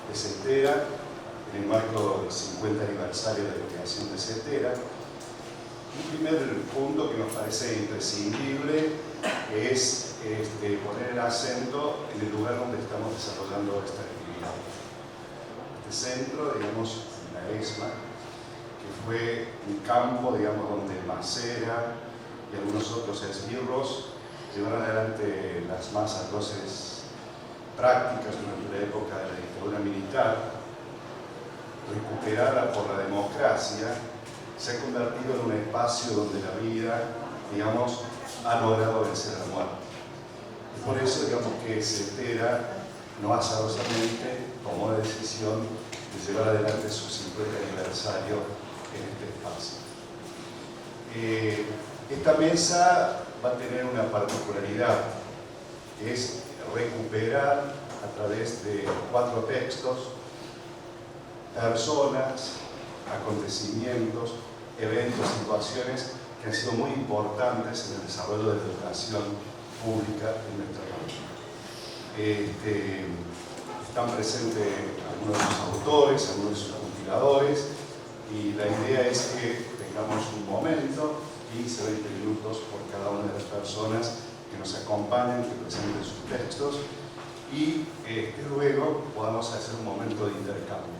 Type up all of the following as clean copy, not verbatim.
de CETERA, en el marco del 50 aniversario de la creación de CETERA. Un primer punto que nos parece imprescindible es poner el acento en el lugar donde estamos desarrollando esta actividad. Este centro, digamos, la ESMA, que fue un campo, digamos, donde Macera y algunos otros esbirros llevaron adelante las más atroces prácticas durante la época de la dictadura militar, recuperada por la democracia, se ha convertido en un espacio donde la vida, digamos, ha logrado vencer a la muerte. Y por eso, digamos, que CETERA no azarosamente tomó la decisión de llevar adelante su 50 aniversario en este espacio. Esta mesa va a tener una particularidad, que es recuperar a través de 4 textos personas, acontecimientos, eventos, situaciones que han sido muy importantes en el desarrollo de la educación pública en nuestro país. Están presentes algunos de sus autores, algunos de sus compiladores, y la idea es que tengamos un momento, 15 o 20 minutos por cada una de las personas que nos acompañan, que presenten sus textos, y luego podamos hacer un momento de intercambio.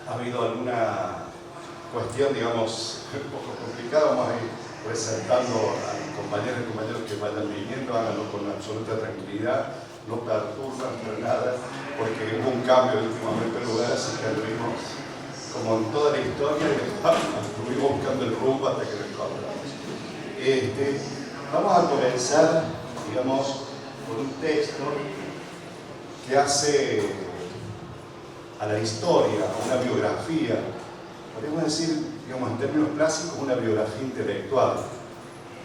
Ha habido alguna cuestión, digamos, un poco complicada. Vamos a ir presentando a los compañeros y compañeros que vayan viniendo, háganlo con absoluta tranquilidad, no perturban para nada, porque hubo un cambio últimamente de lugar, así que anduvimos, como en toda la historia, estuvimos buscando el rumbo hasta que lo encontramos. Vamos a comenzar, digamos, con un texto que hace a la historia, a una biografía, podemos decir, digamos, en términos clásicos, una biografía intelectual,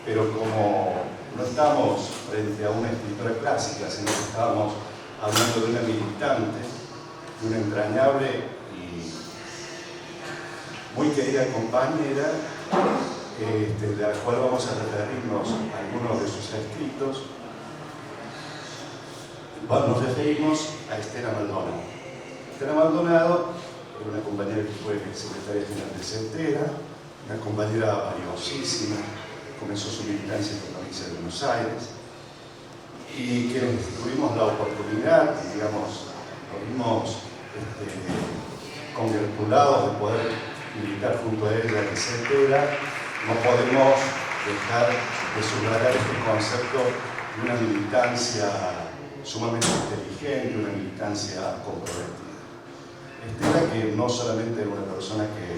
pero como no estamos frente a una escritora clásica, sino que estábamos hablando de una militante, de una entrañable y muy querida compañera, de la cual vamos a referirnos a algunos de sus escritos. Nos referimos a Estela Maldonado. Estela Maldonado era una compañera que fue secretaria general de CETERA, una compañera valiosísima, comenzó su militancia en la provincia de Buenos Aires, y que tuvimos la oportunidad, digamos, nos vimos congratulados de poder militar junto a ella en CETERA. No podemos dejar de subrayar este concepto de una militancia sumamente inteligente, una militancia comprometida. Estela, que no solamente era una persona que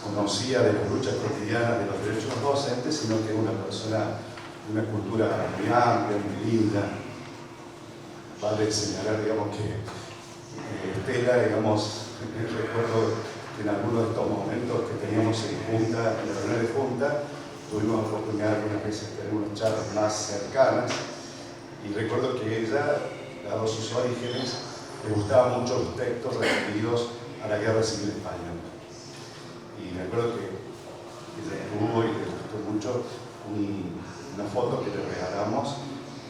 conocía de las luchas cotidianas de los derechos docentes, sino que era una persona de una cultura muy amplia, muy linda. Vale señalar, digamos, que Estela, digamos, recuerdo que en algunos de estos momentos que teníamos en junta, en la reunión de junta, tuvimos la oportunidad algunas veces de tener unas charlas más cercanas, y recuerdo que ella, dado sus orígenes, le gustaban mucho los textos referidos a la Guerra Civil Española. Y me acuerdo que ella tuvo y le gustó mucho una foto que le regalamos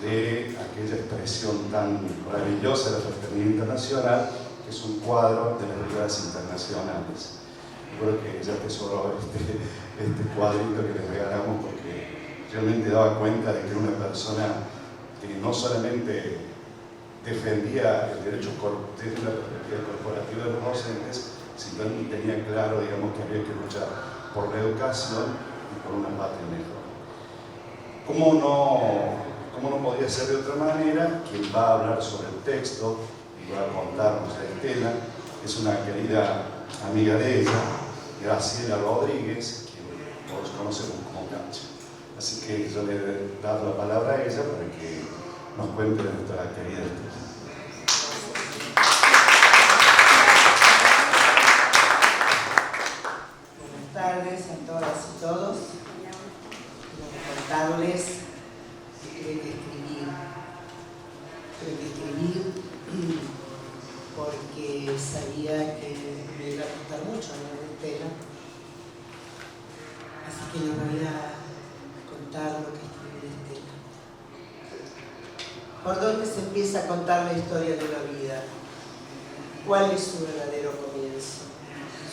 de aquella expresión tan maravillosa de la Fraternidad Internacional, que es un cuadro de las brigadas internacionales. Recuerdo que ella atesoró este cuadrito que le regalamos porque realmente daba cuenta de que era una persona que no solamente defendía el derecho desde una perspectiva corporativa de los docentes, sino que tenía claro, digamos, que había que luchar por la educación y por una patria mejor. ¿Cómo no podría ser de otra manera? Quien va a hablar sobre el texto y va a contarnos a Estela es una querida amiga de ella, Graciela Rodríguez, quien todos conocemos como Cancha. Así que yo le he dado la palabra a ella para que nos cuente de nuestra querida Estela. Buenas tardes a todas y todos. Quiero contarles que tuve que escribir porque sabía que me iba a costar mucho hablar de Estela. Así que les voy a contar lo que escribí de Estela. ¿Por dónde se empieza a contar la historia de la vida? ¿Cuál es su verdadero comienzo?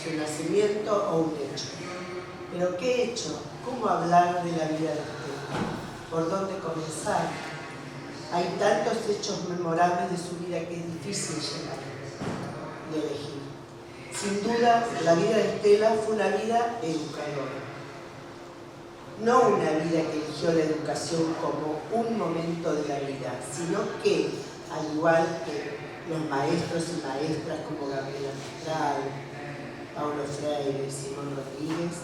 ¿Su nacimiento o un hecho? ¿Pero qué hecho? ¿Cómo hablar de la vida de Estela? ¿Por dónde comenzar? Hay tantos hechos memorables de su vida que es difícil llegar y elegir. Sin duda, la vida de Estela fue una vida educadora. No una vida que eligió la educación como un momento de la vida, sino que, al igual que los maestros y maestras como Gabriela Mistral, Paulo Freire, Simón Rodríguez,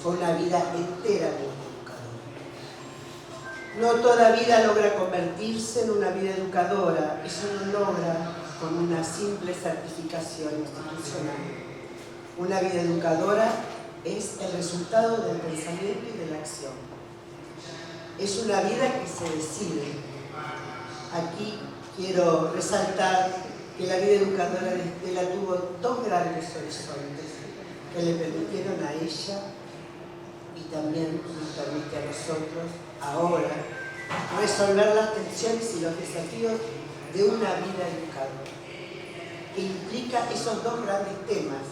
fue una vida enteramente educadora. No toda vida logra convertirse en una vida educadora, eso no logra con una simple certificación institucional. Una vida educadora es el resultado del pensamiento y de la acción. Es una vida que se decide. Aquí quiero resaltar que la vida educadora de Estela tuvo dos grandes horizontes que le permitieron a ella y también nos permite a nosotros ahora resolver las tensiones y los desafíos de una vida educadora, que implica esos dos grandes temas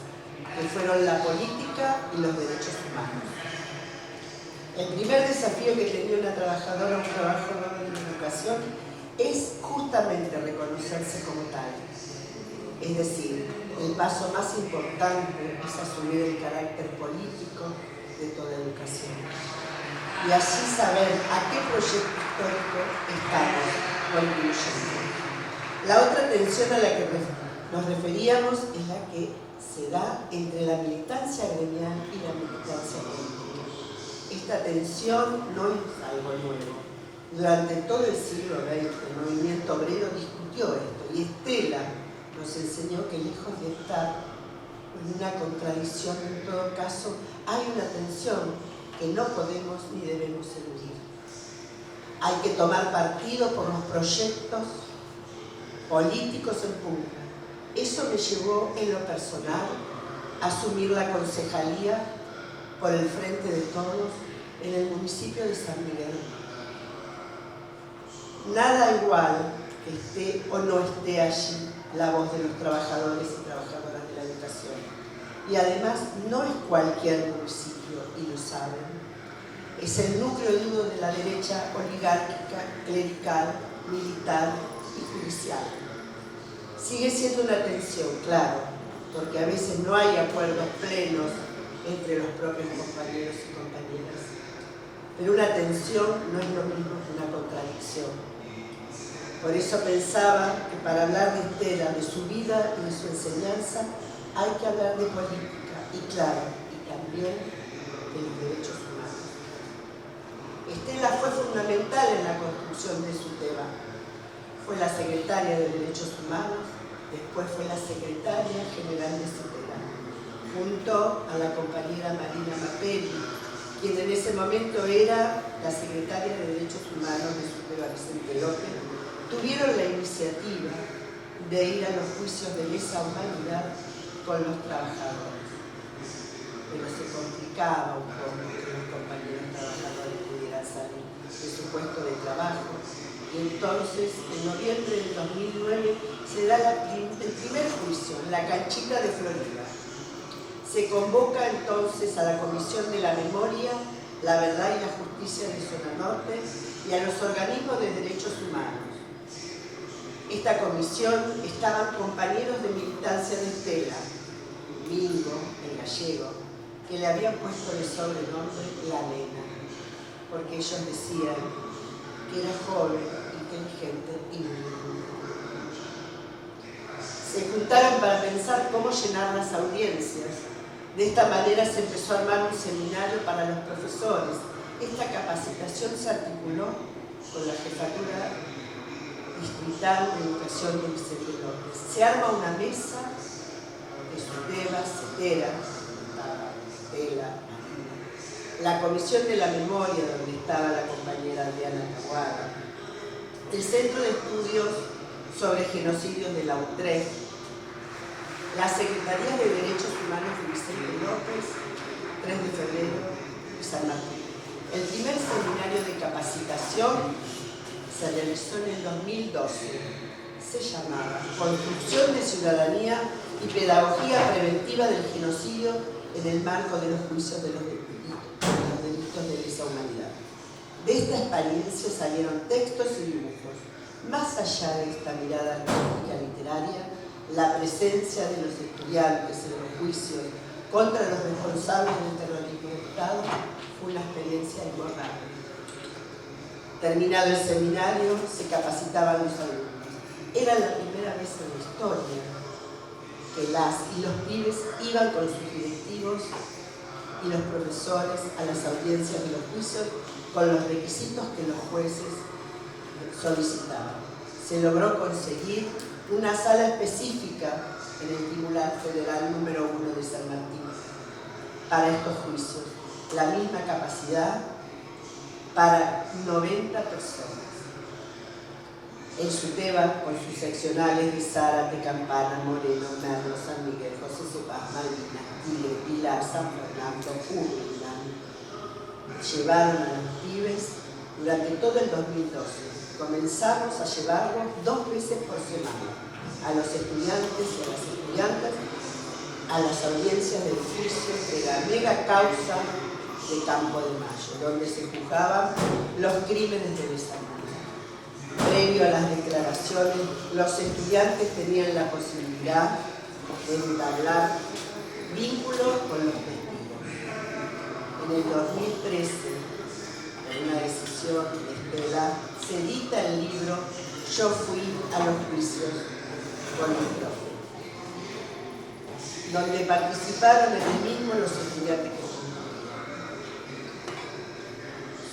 que fueron la política y los derechos humanos. El primer desafío que tenía una trabajadora, un trabajador de la educación, es justamente reconocerse como tal. Es decir, el paso más importante es asumir el carácter político de toda educación. Y así saber a qué proyecto histórico estamos contribuyendo. La otra tensión a la que nos referíamos es la que se da entre la militancia gremial y la militancia política. Esta tensión no es algo nuevo. Durante todo el siglo XX, el movimiento obrero discutió esto y Estela nos enseñó que lejos de estar en una contradicción, en todo caso, hay una tensión que no podemos ni debemos eludir. Hay que tomar partido por los proyectos políticos en pugna. Eso me llevó en lo personal a asumir la concejalía por el Frente de Todos en el municipio de San Miguel. Nada igual que esté o no esté allí la voz de los trabajadores y trabajadoras de la educación. Y además no es cualquier municipio, y lo saben. Es el núcleo duro de la derecha oligárquica, clerical, militar y judicial. Sigue siendo una tensión, claro, porque a veces no hay acuerdos plenos entre los propios compañeros y compañeras. Pero una tensión no es lo mismo que una contradicción. Por eso pensaba que para hablar de Estela, de su vida y de su enseñanza, hay que hablar de política y, claro, y también de los derechos humanos. Estela fue fundamental en la construcción de su tema. Fue la secretaria de Derechos Humanos, después fue la secretaria general de SUTEBA, junto a la compañera Marina Mapelli, quien en ese momento era la secretaria de Derechos Humanos de SUTEBA, Vicente López, tuvieron la iniciativa de ir a los juicios de lesa humanidad con los trabajadores. Pero se complicaba un poco que los compañeros trabajadores pudieran salir de su puesto de trabajo. Y entonces, en noviembre del 2009, se da el primer juicio en la canchita de Florida. Se convoca entonces a la Comisión de la Memoria, la Verdad y la Justicia de Zona Norte y a los organismos de derechos humanos. Esta comisión estaban compañeros de militancia de Estela, Mingo, el gallego, que le habían puesto de sobrenombre La Nena, porque ellos decían que era joven, inteligente y muy lindo. Se juntaron para pensar cómo llenar las audiencias. De esta manera se empezó a armar un seminario para los profesores. Esta capacitación se articuló con la jefatura distrital de educación de Vicente López. Se arma una mesa de SUTEBA, CETERA, Estela, la Comisión de la Memoria, donde estaba la compañera Adriana Tahuada, el Centro de Estudios sobre Genocidios de la UTREF, la Secretaría de Derechos Humanos de Vicente López, 3 de febrero y San Martín. El primer seminario de capacitación se realizó en el 2012. Se llamaba Construcción de Ciudadanía y Pedagogía Preventiva del Genocidio en el marco de los juicios de los delitos de lesa humanidad. De esta experiencia salieron textos y dibujos. Más allá de esta mirada crítica literaria, la presencia de los estudiantes en los juicios contra los responsables del terrorismo de Estado fue una experiencia imborrable. Terminado el seminario, se capacitaban los alumnos. Era la primera vez en la historia que las y los pibes iban con sus directivos y los profesores a las audiencias de los juicios con los requisitos que los jueces solicitaban. Se logró conseguir una sala específica en el Tribunal Federal número 1 de San Martín para estos juicios, la misma capacidad para 90 personas. En Suteba, con sus seccionales de Zárate, Campana, Moreno, Merlo, San Miguel, José Cepaz, Malvinas, Tigre, Pilar, San Fernando, Uruguay, llevaron a los pibes durante todo el 2012. Comenzamos a llevarlos 2 veces por semana a los estudiantes y a las estudiantes a las audiencias del juicio de la mega causa de Campo de Mayo, donde se juzgaban los crímenes de lesa humanidad. Previo a las declaraciones, los estudiantes tenían la posibilidad de entablar vínculos con los testigos. En el 2013, por una decisión de Estela, se edita el libro Yo fui a los juicios con el profe, donde participaron en el mismo los estudiantes que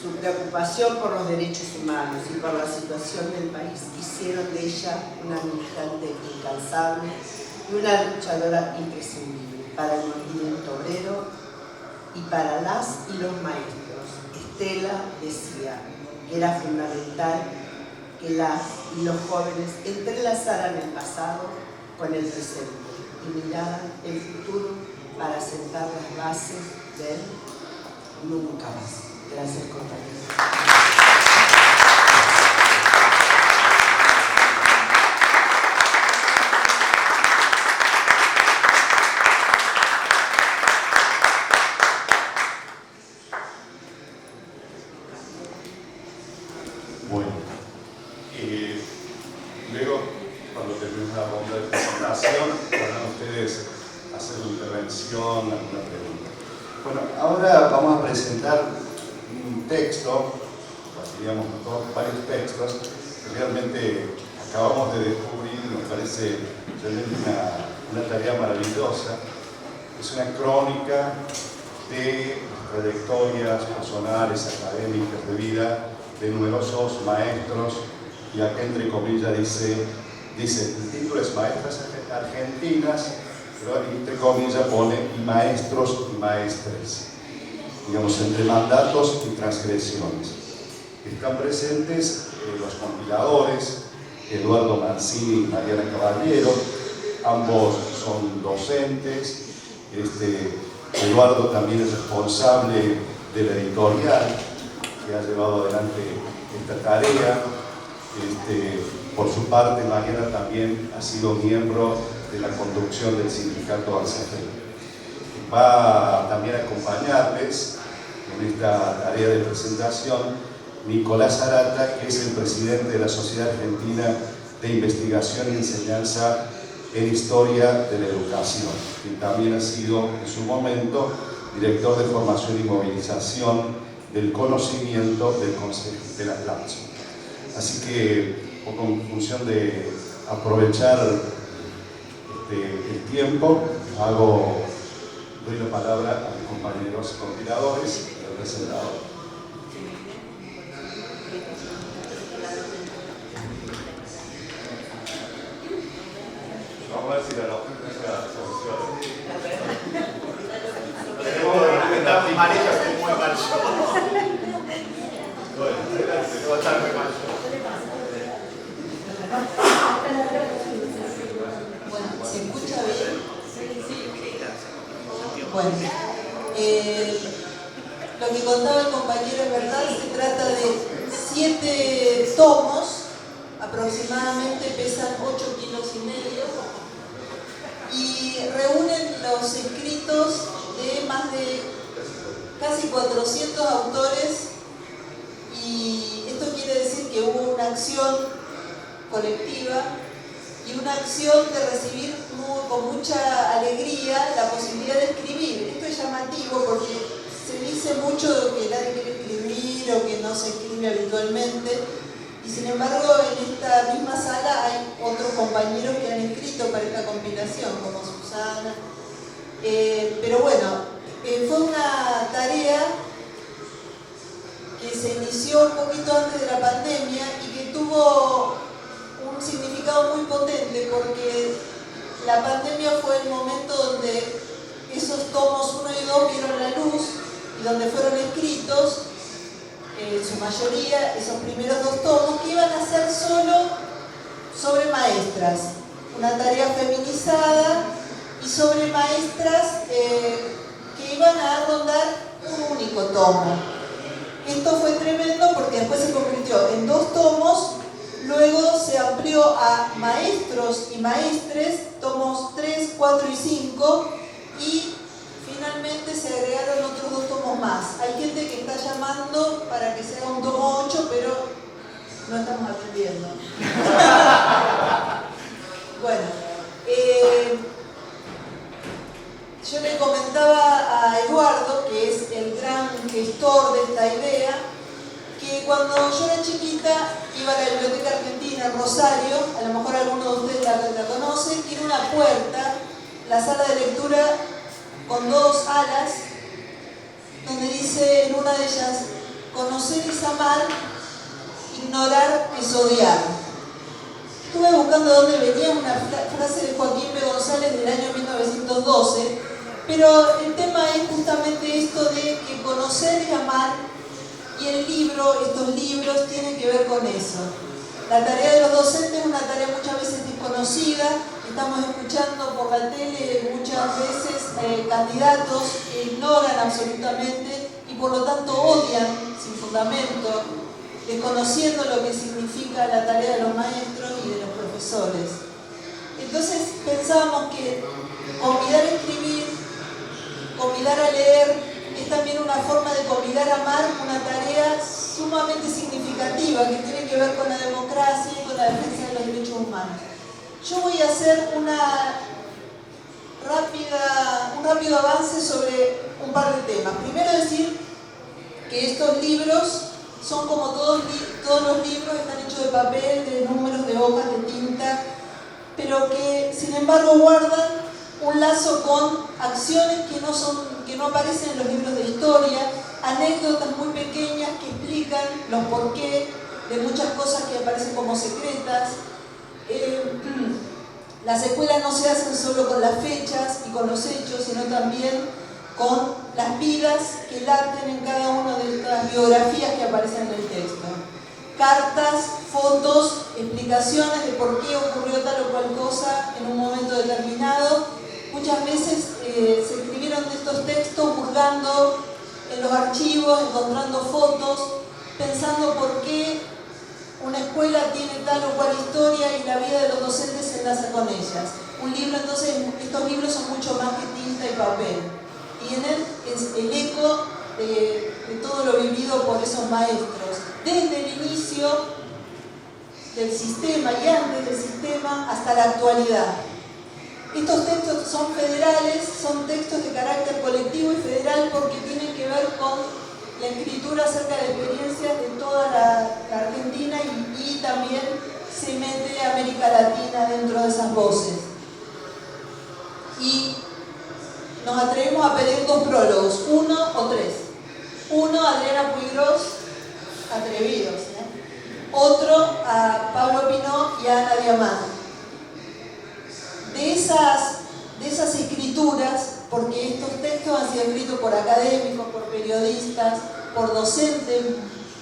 su preocupación por los derechos humanos y por la situación del país hicieron de ella una militante incansable y una luchadora imprescindible para el movimiento obrero y para las y los maestros. Estela decía que era fundamental que las y los jóvenes entrelazaran el pasado con el presente y miraran el futuro para sentar las bases del nunca más. Gracias, compañeros. Bueno, luego, cuando termine la ronda de presentación, podrán ustedes hacer una intervención, alguna pregunta. Bueno, ahora vamos a presentar un texto, diríamos varios textos, que realmente acabamos de descubrir, nos parece realmente una tarea maravillosa. Es una crónica de trayectorias personales, académicas, de vida de numerosos maestros, y acá entre comillas dice el título es Maestras Argentinas, pero entre comillas pone maestros y maestres, digamos, entre mandatos y transgresiones. Están presentes los compiladores, Eduardo Mancini y Mariana Caballero, ambos son docentes. Eduardo también es responsable de la editorial que ha llevado adelante esta tarea. Por su parte, Mariana también ha sido miembro de la conducción del sindicato ACFE. Va también a acompañarles en esta tarea de presentación Nicolás Arata, que es el presidente de la Sociedad Argentina de Investigación y Enseñanza en Historia de la Educación, quien también ha sido en su momento director de formación y movilización del conocimiento del Consejo de la Clase. Así que, con función de aprovechar el tiempo, doy la palabra a mis compañeros compiladores y al presentador. Vamos a ver si la logística funciona. Tenemos manijas que muy mal yo. Bueno, adelante, no va a estar muy mal yo. Bueno, ¿se escucha bien? Bueno, lo que contaba el compañero es verdad, se trata de 7 tomos, aproximadamente pesan 8,5 kilos, y reúnen los escritos de más de casi 400 autores, y esto quiere decir que hubo una acción colectiva y una acción de recibir con mucha alegría la posibilidad de escribir. Esto es llamativo porque se dice mucho que nadie quiere escribir o que no se escribe habitualmente, y sin embargo en esta misma sala hay otros compañeros que han escrito para esta compilación, como Susana. Pero bueno, fue una tarea que se inició un poquito antes de la pandemia y que tuvo un significado muy potente, porque la pandemia fue el momento donde esos tomos 1 y 2 vieron la luz y donde fueron escritos, en su mayoría, esos primeros 2 tomos, que iban a ser solo sobre maestras, una tarea feminizada y sobre maestras que iban a rondar un único tomo. Esto fue tremendo porque después se convirtió en 2 tomos, luego se amplió a maestros y maestres, tomos 3, 4 y 5, y finalmente se agregaron otros 2 tomos más. Hay gente que está llamando para que sea un tomo 8, pero no estamos aprendiendo. Bueno, yo le comentaba a Eduardo, que es el gran gestor de esta idea, que cuando yo era chiquita iba a la Biblioteca Argentina en Rosario, a lo mejor alguno de ustedes la conoce, tiene una puerta, la sala de lectura con 2 alas, donde dice en una de ellas: conocer es amar, ignorar es odiar. Estuve buscando dónde venía una frase de Joaquín B. González del año 1912, pero el tema es justamente esto de que conocer es amar, y el libro, estos libros tienen que ver con eso. La tarea de los docentes es una tarea muchas veces desconocida. Estamos escuchando por la tele muchas veces candidatos que ignoran absolutamente y por lo tanto odian sin fundamento, desconociendo lo que significa la tarea de los maestros y de los profesores. Entonces pensábamos que convidar a escribir, convidar a leer, es también una forma de convidar a amar, una tarea sumamente significativa que tiene que ver con la democracia y con la defensa de los derechos humanos. Yo voy a hacer un rápido avance sobre un par de temas. Primero decir que estos libros son como todos los libros, están hechos de papel, de números, de hojas, de tinta, pero que sin embargo guardan un lazo con acciones que no aparecen en los libros de historia, anécdotas muy pequeñas que explican los porqué de muchas cosas que aparecen como secretas. Las escuelas no se hacen solo con las fechas y con los hechos, sino también con las vidas que laten en cada una de estas biografías que aparecen en el texto. Cartas, fotos, explicaciones de por qué ocurrió tal o cual cosa en un momento determinado. Muchas veces se escribieron estos textos hurgando en los archivos, encontrando fotos, pensando por qué una escuela tiene tal o cual historia y la vida de los docentes se enlaza con ellas. Un libro, entonces, estos libros son mucho más que tinta y papel. Y en él es el eco de todo lo vivido por esos maestros, desde el inicio del sistema y antes del sistema hasta la actualidad. Estos textos son federales, son textos de carácter colectivo y federal porque tienen que ver con la escritura acerca de experiencias de toda la Argentina y también se mete América Latina dentro de esas voces. Y nos atrevemos a pedir 2 prólogos, 1 o 3. Uno, Adriana Puigros, atrevidos, Otro, a Pablo Pinó y a Ana Diamant. De esas escrituras, porque estos textos han sido escritos por académicos, por periodistas, por docentes,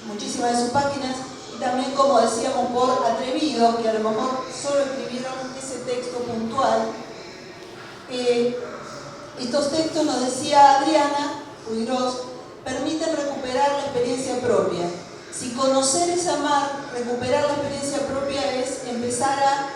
muchísimas de sus páginas, y también, como decíamos, por atrevidos, que a lo mejor solo escribieron ese texto puntual. Estos textos, nos decía Adriana Puigros, permiten recuperar la experiencia propia. Si conocer es amar, recuperar la experiencia propia es empezar a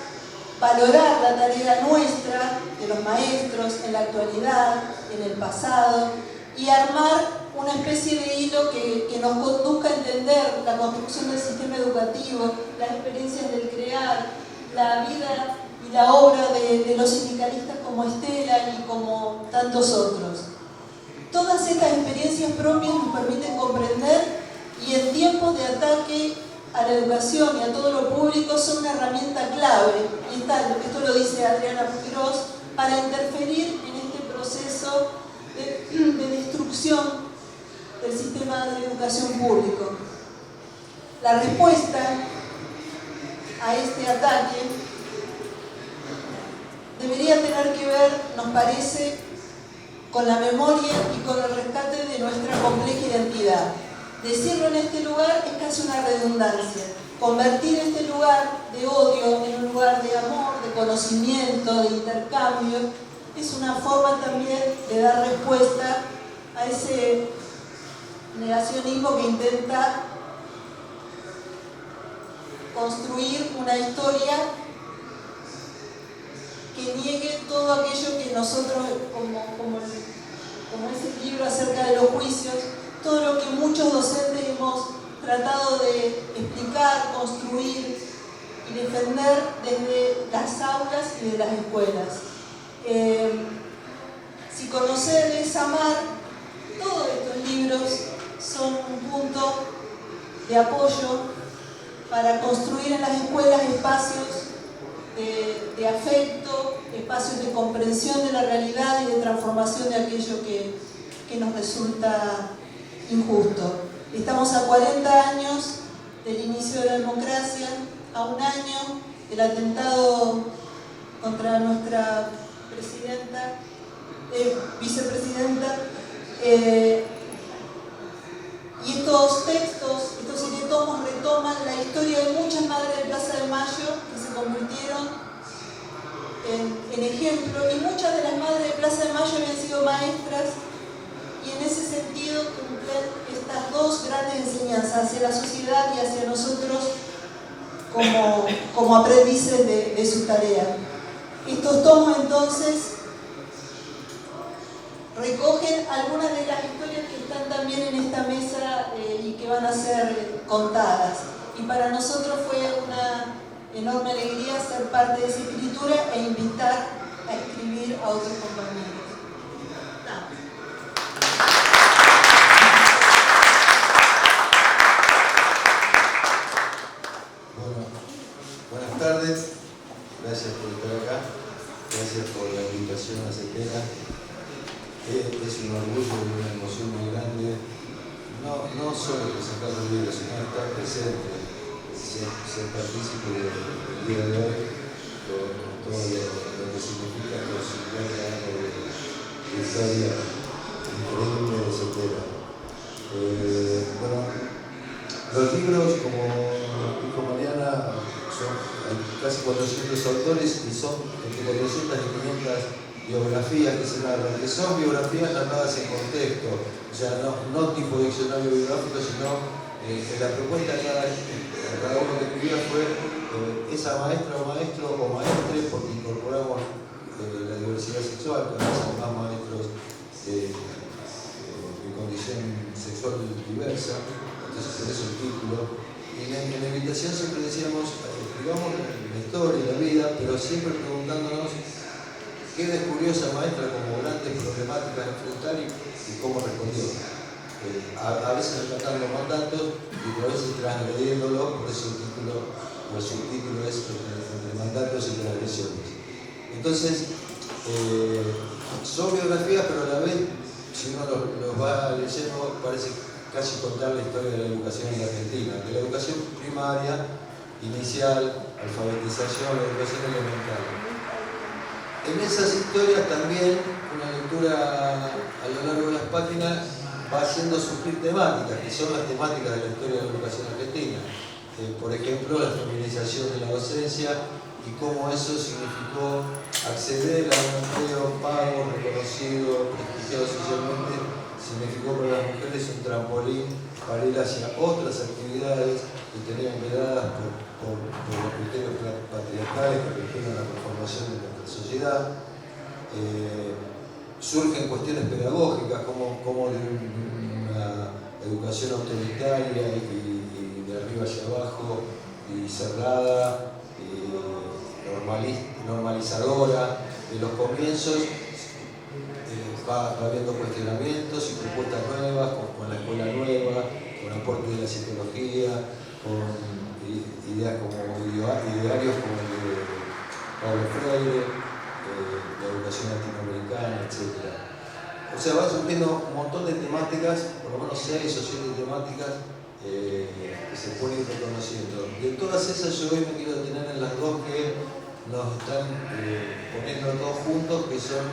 valorar la tarea nuestra, de los maestros, en la actualidad, en el pasado, y armar una especie de hilo que nos conduzca a entender la construcción del sistema educativo, las experiencias del crear, la vida y la obra de los sindicalistas como Estela y como tantos otros. Todas estas experiencias propias nos permiten comprender y en tiempos de ataque a la educación y a todo lo público son una herramienta clave, y esto lo dice Adriana Puigros, para interferir en este proceso de destrucción del sistema de educación público. La respuesta a este ataque debería tener que ver, nos parece, con la memoria y con el rescate de nuestra compleja identidad. Decirlo en este lugar es casi una redundancia. Convertir este lugar de odio en un lugar de amor, de conocimiento, de intercambio, es una forma también de dar respuesta a ese negacionismo que intenta construir una historia que niegue todo aquello que nosotros, como ese libro acerca de los juicios, todo lo que muchos docentes hemos tratado de explicar, construir y defender desde las aulas y de las escuelas. Si conocer es amar, todos estos libros son un punto de apoyo para construir en las escuelas espacios de afecto, espacios de comprensión de la realidad y de transformación de aquello que nos resulta injusto. Estamos a 40 años del inicio de la democracia, a un año del atentado contra nuestra vicepresidenta, y estos textos, estos 7 tomos retoman la historia de muchas madres de Plaza de Mayo que se convirtieron en ejemplo, y muchas de las madres de Plaza de Mayo habían sido maestras, y en ese sentido cumplen estas dos grandes enseñanzas hacia la sociedad y hacia nosotros como aprendices de su tarea. Estos tomos entonces recogen algunas de las historias que están también en esta mesa y que van a ser contadas. Y para nosotros fue una enorme alegría ser parte de esa escritura e invitar a escribir a otros compañeros. Buenas tardes, gracias por estar acá, gracias por la invitación a Estela. Es un orgullo y una emoción muy grande, no solo presentar los libros, sino estar presente, ser partícipe del día de hoy, con todo lo que significa los 50 años de historia increíble de Estela. Bueno, los libros, como dijo Mariana, son casi 400 autores y son entre 400 y 500 biografías que se narran, que son biografías narradas en contexto, o sea, no tipo diccionario biográfico, sino la propuesta de cada uno que escribía fue esa maestra o maestro o maestre, porque incorporamos la diversidad sexual, que son más maestros de condición sexual diversa, entonces por eso el título. Y en la invitación siempre decíamos, escribamos la historia y la vida, pero siempre preguntándonos qué descubrió esa maestra como grandes problemáticas a enfrentar y cómo respondió. A veces tratando mandatos y a veces transgrediéndolos, por eso el título o el subtítulo es entre mandatos y transgresiones. Entonces, son biografías, pero a la vez, si uno los va leyendo, parece casi contar la historia de la educación en la Argentina, de la educación primaria, inicial, alfabetización, la educación elemental. En esas historias también una lectura a lo largo de las páginas va haciendo surgir temáticas, que son las temáticas de la historia de la educación argentina. Por ejemplo, la feminización de la docencia y cómo eso significó acceder a un empleo pago, reconocido, prestigiado socialmente, significó para las mujeres un trampolín para ir hacia otras actividades que tenían vedadas por los criterios patriarcales que refieren a la conformación de nuestra sociedad. Surgen cuestiones pedagógicas como de una educación autoritaria y de arriba hacia abajo y cerrada, normalizadora. En los comienzos va habiendo cuestionamientos y propuestas nuevas, con la escuela nueva, con aporte de la psicología, con ideas idearios como el de Paulo Freire, la educación latinoamericana, etc. O sea, van surgiendo un montón de temáticas, por lo menos 6 o 7 temáticas que se pueden ir reconociendo. De todas esas yo hoy me quiero detener en las dos que nos están poniendo todos juntos, que son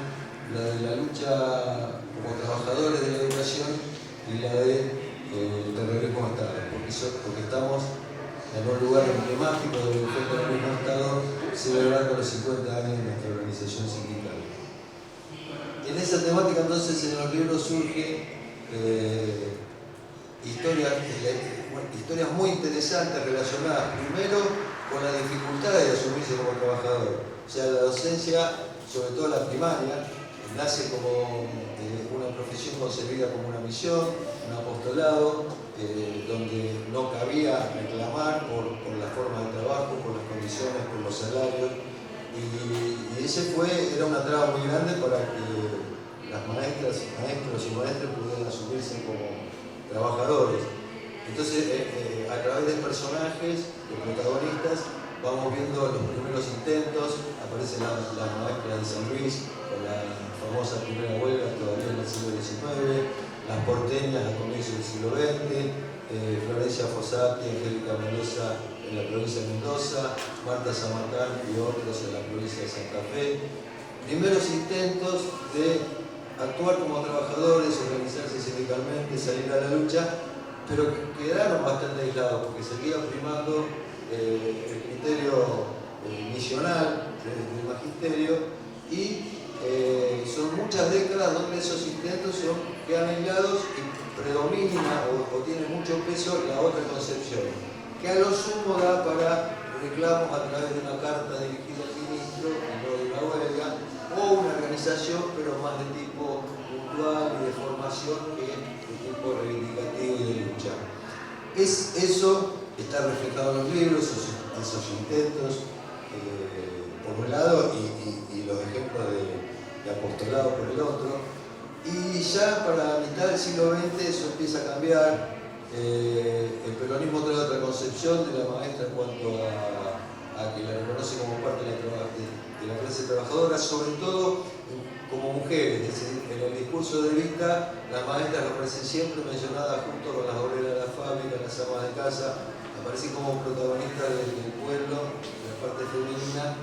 la de la lucha como trabajadores de la educación y la de terrorismo de Estado, porque estamos en un lugar emblemático del terrorismo de Estado, celebrando los 50 años de nuestra organización sindical. En esa temática entonces en los libros surgen historias muy interesantes relacionadas primero con la dificultad de asumirse como trabajador. O sea, la docencia, sobre todo la primaria, nace como una profesión concebida como una misión, un apostolado, donde no cabía reclamar por la forma de trabajo, por las condiciones, por los salarios. Y ese era una traba muy grande para que las maestros y maestras pudieran asumirse como trabajadores. Entonces, a través de personajes, de protagonistas, vamos viendo los primeros intentos. Aparecen las maestras de San Luis, con la famosa primera huelga todavía en el siglo XIX, las porteñas a comienzos del siglo XX, Florencia Fossati, Angélica Mendoza en la provincia de Mendoza, Marta Zamatán y otros en la provincia de Santa Fe. Primeros intentos de actuar como trabajadores, organizarse sindicalmente, salir a la lucha, pero quedaron bastante aislados porque seguía primando el criterio misional del magisterio y son muchas décadas donde esos intentos quedan aislados y predomina o tiene mucho peso la otra concepción, que a lo sumo da para reclamos a través de una carta dirigida al ministro, no de una huelga, o una organización, pero más de tipo puntual y de formación que de tipo reivindicativo y de lucha. Eso está reflejado en los libros, esos intentos, por un lado, y los ejemplos de apostolado por el otro. Y ya para la mitad del siglo XX eso empieza a cambiar. El peronismo trae otra concepción de la maestra en cuanto a que la reconoce como parte de la clase trabajadora, sobre todo como mujeres. Es decir, en el discurso de Vista, las maestras aparecen siempre mencionadas junto con las obreras de la fábrica, las amas de casa, aparecen como protagonistas del pueblo, de la parte femenina.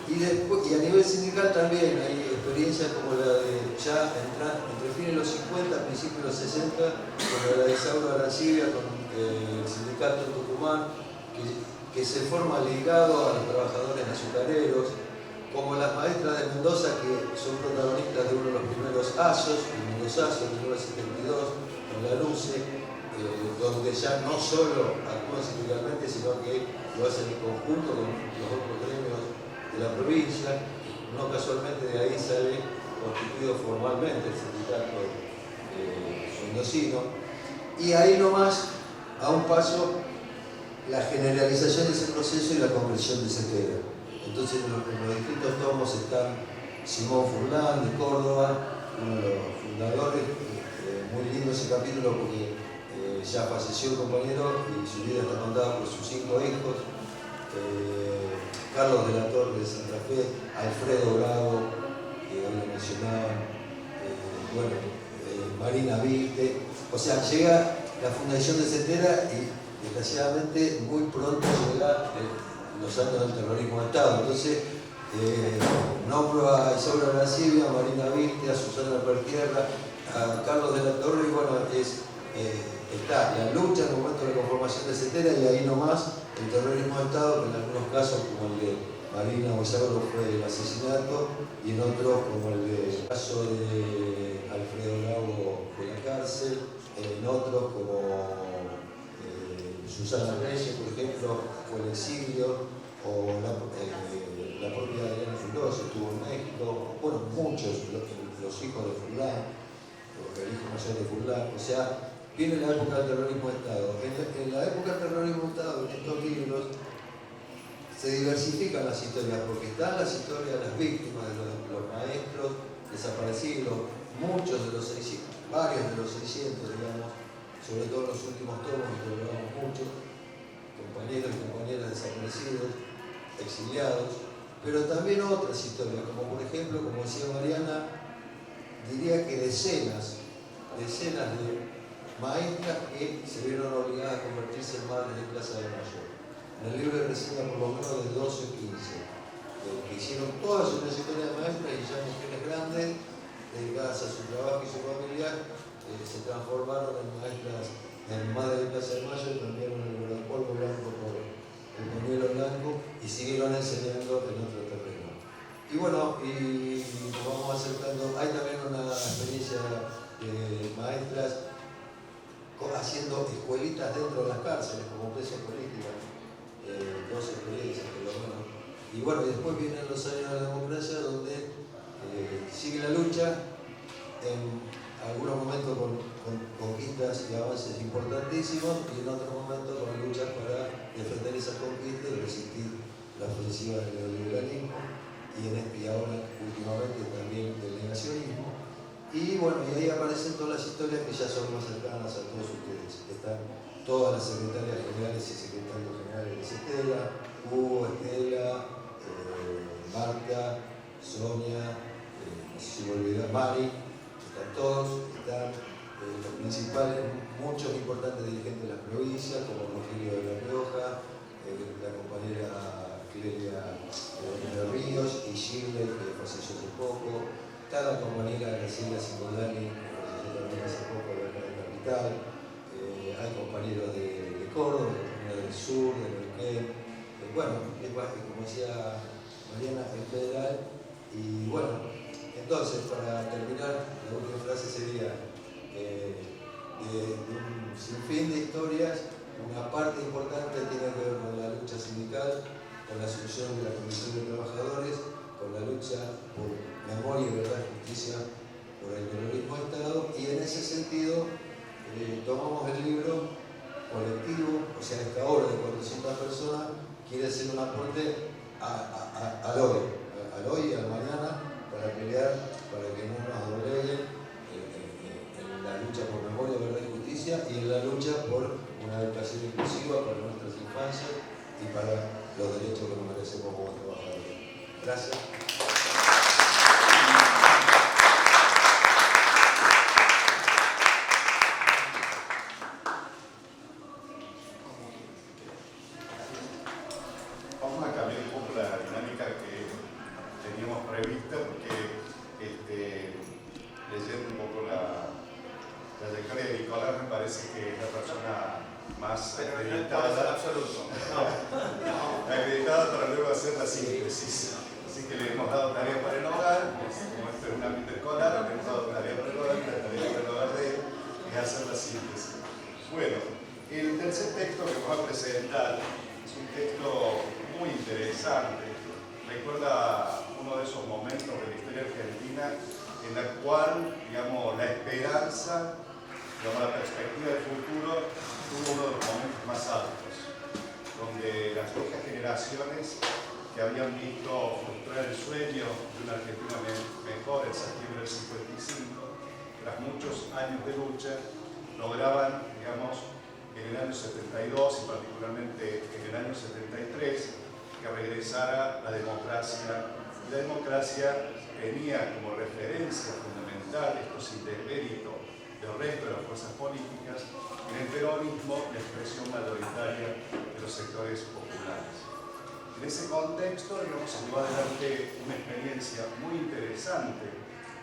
Y a nivel sindical también hay experiencias como la de ya entre fines de los 50, principios de los 60, como la de Isauro Arancibia con el sindicato Tucumán, que se forma ligado a los trabajadores azucareros, como las maestras de Mendoza, que son protagonistas de uno de los primeros ASOS, el Mendozazo, en 1972, con la LUCE, donde ya no solo actúan sindicalmente, sino que lo hacen en conjunto con los otros gremios de la provincia. No casualmente de ahí sale constituido formalmente el sindicato mendocino. Y ahí nomás, a un paso, la generalización de ese proceso y la conversión de Cepeda. Entonces en los distintos tomos están Simón Furlan de Córdoba, uno de los fundadores, muy lindo ese capítulo porque ya falleció el compañero y su vida está contada por sus 5 hijos. Carlos de la Torre de Santa Fe, Alfredo Bravo, que hoy lo mencionaban, Marina Vite. O sea, llega la fundación de Cepeda y desgraciadamente muy pronto llega los años del terrorismo de Estado. Entonces, nombro a Isauro Arancibia, a Marina Vite, a Susana Pertierra, a Carlos de la Torre, y bueno, está la lucha en el momento de la conformación de Cepeda y ahí nomás el terrorismo de Estado, que en algunos casos, como el de Marina o Isauro, fue el asesinato, y en otros, como el caso de Alfredo Lago fue a la cárcel, en otros como Susana Reyes, por ejemplo, fue al exilio, o la propia Adriana Furlós estuvo en México, bueno, muchos, los hijos de Furlan, el hijo mayor de Furlan, o sea, viene la época del terrorismo de Estado. En la época del terrorismo de Estado, en estos libros, se diversifican las historias, porque están las historias de las víctimas, de los maestros desaparecidos, muchos de los 600, varios de los 600, digamos, sobre todo en los últimos tomos, que logramos mucho, compañeros y compañeras desaparecidos, exiliados, pero también otras historias, como por ejemplo, como decía Mariana, diría que decenas de maestras que se vieron obligadas a convertirse en madres de Plaza de Mayo. En el libro de reseña por lo menos de 12 o 15, que hicieron toda su trayectoria de maestras y ya mujeres grandes, dedicadas a su trabajo y su familia, se transformaron en maestras, en madres de Plaza de Mayo, cambiaron el guardapolvo blanco por el pañuelo blanco y siguieron enseñando en otro terreno. Y bueno, y nos vamos acercando, hay también una experiencia de maestras haciendo escuelitas dentro de las cárceles como presas políticas, dos experiencias por lo menos. Y bueno, y después vienen los años de la democracia donde sigue la lucha, en algunos momentos con conquistas y avances importantísimos y en otros momentos con luchas para defender esas conquistas y resistir la ofensiva del neoliberalismo y ahora últimamente también del negacionismo. Y bueno, y ahí aparecen todas las historias que ya son más cercanas a todos ustedes. Están todas las secretarias generales y secretarios generales de Estela, Hugo, Estela, Marta, Sonia, no sé si me olvidé, Mari, están todos, están los principales, muchos importantes dirigentes de las provincias, como Rogelio de la Rioja, la compañera Clelia de Ríos y Gilles, que falleció hace poco. Está la compañera Graciela Singolani, que falleció también hace poco de la capital. Hay compañeros de Córdoba, del sur, de Neuquén. Bueno, como decía Mariana, el federal. Y bueno, entonces, para terminar, la última frase sería de un sinfín de historias. Una parte importante tiene que ver con la lucha sindical, con la asunción de la Comisión de Trabajadores, con la lucha por memoria, verdad y justicia por el terrorismo de Estado, y en ese sentido tomamos el libro colectivo, o sea, esta obra de 400 personas quiere hacer un aporte al hoy y al mañana, para pelear, para que no nos dobleguen en la lucha por memoria, verdad y justicia, y en la lucha por una educación inclusiva para nuestras infancias y para los derechos que nos merecemos como trabajadores. Gracias. Vamos a cambiar un poco la dinámica que teníamos prevista, porque leyendo un poco la trayectoria de Nicolás, me parece que es la persona más acreditada, acreditada para luego hacer la síntesis. Así que le hemos dado tarea para el hogar, como esto es un ámbito escolar, le hemos dado tarea para el hogar, y la tarea para el hogar de él es hacer la síntesis. Bueno, el tercer texto que vamos a presentar es un texto muy interesante. Recuerda uno de esos momentos de la historia argentina en la cual, digamos, la esperanza, digamos, la perspectiva del futuro tuvo uno de los momentos más altos, donde las viejas generaciones que habían visto frustrar el sueño de una Argentina mejor en septiembre del 55, tras muchos años de lucha, lograban, digamos, en el año 72 y particularmente en el año 73, que regresara la democracia. Y la democracia tenía como referencia fundamental, esto sin desmérito del resto de las fuerzas políticas, en el peronismo la expresión mayoritaria de los sectores populares. En ese contexto, digamos, se llevó adelante una experiencia muy interesante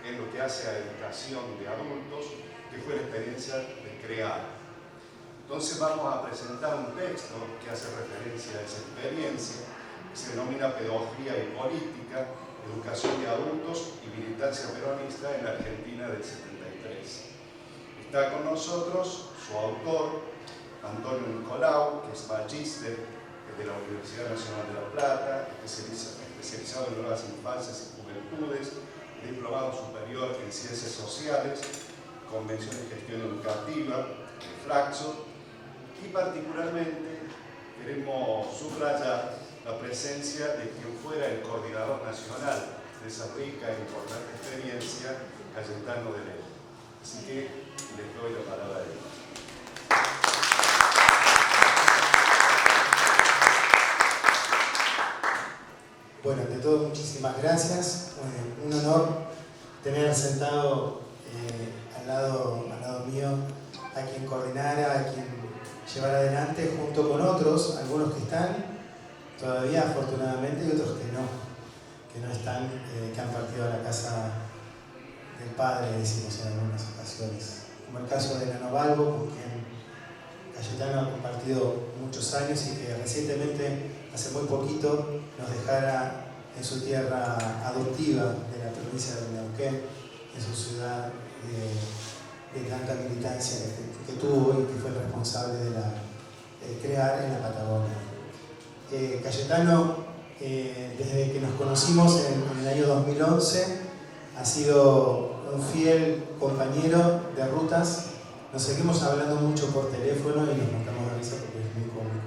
en lo que hace a educación de adultos, que fue la experiencia de CREADA. Entonces vamos a presentar un texto que hace referencia a esa experiencia, que se denomina Pedagogía y Política, Educación de Adultos y Militancia Peronista en la Argentina del 73. país. Está con nosotros su autor, Antonio Nicolau, que es magíster de la Universidad Nacional de La Plata, especializado en nuevas infancias y juventudes, diplomado superior en ciencias sociales, convención de gestión educativa, de Flaxo, y particularmente queremos subrayar la presencia de quien fuera el coordinador nacional de esa rica e importante experiencia, Cayetano de Ley. Así que les doy la palabra a él. Bueno, ante todo, muchísimas gracias. Un honor tener sentado al lado mío a quien coordinara, a quien llevara adelante, junto con otros, algunos que están todavía afortunadamente y otros que no están, que han partido a la casa del padre, decimos en algunas ocasiones. Como el caso de Nano Balbo, con quien Cayetano ha compartido muchos años y que recientemente, hace muy poquito, nos dejara en su tierra adoptiva de la provincia de Neuquén, en su ciudad de tanta militancia que tuvo y que fue el responsable de crear en la Patagonia. Cayetano, desde que nos conocimos en el año 2011, ha sido un fiel compañero de rutas. Nos seguimos hablando mucho por teléfono y nos montamos de risa porque es muy cómico.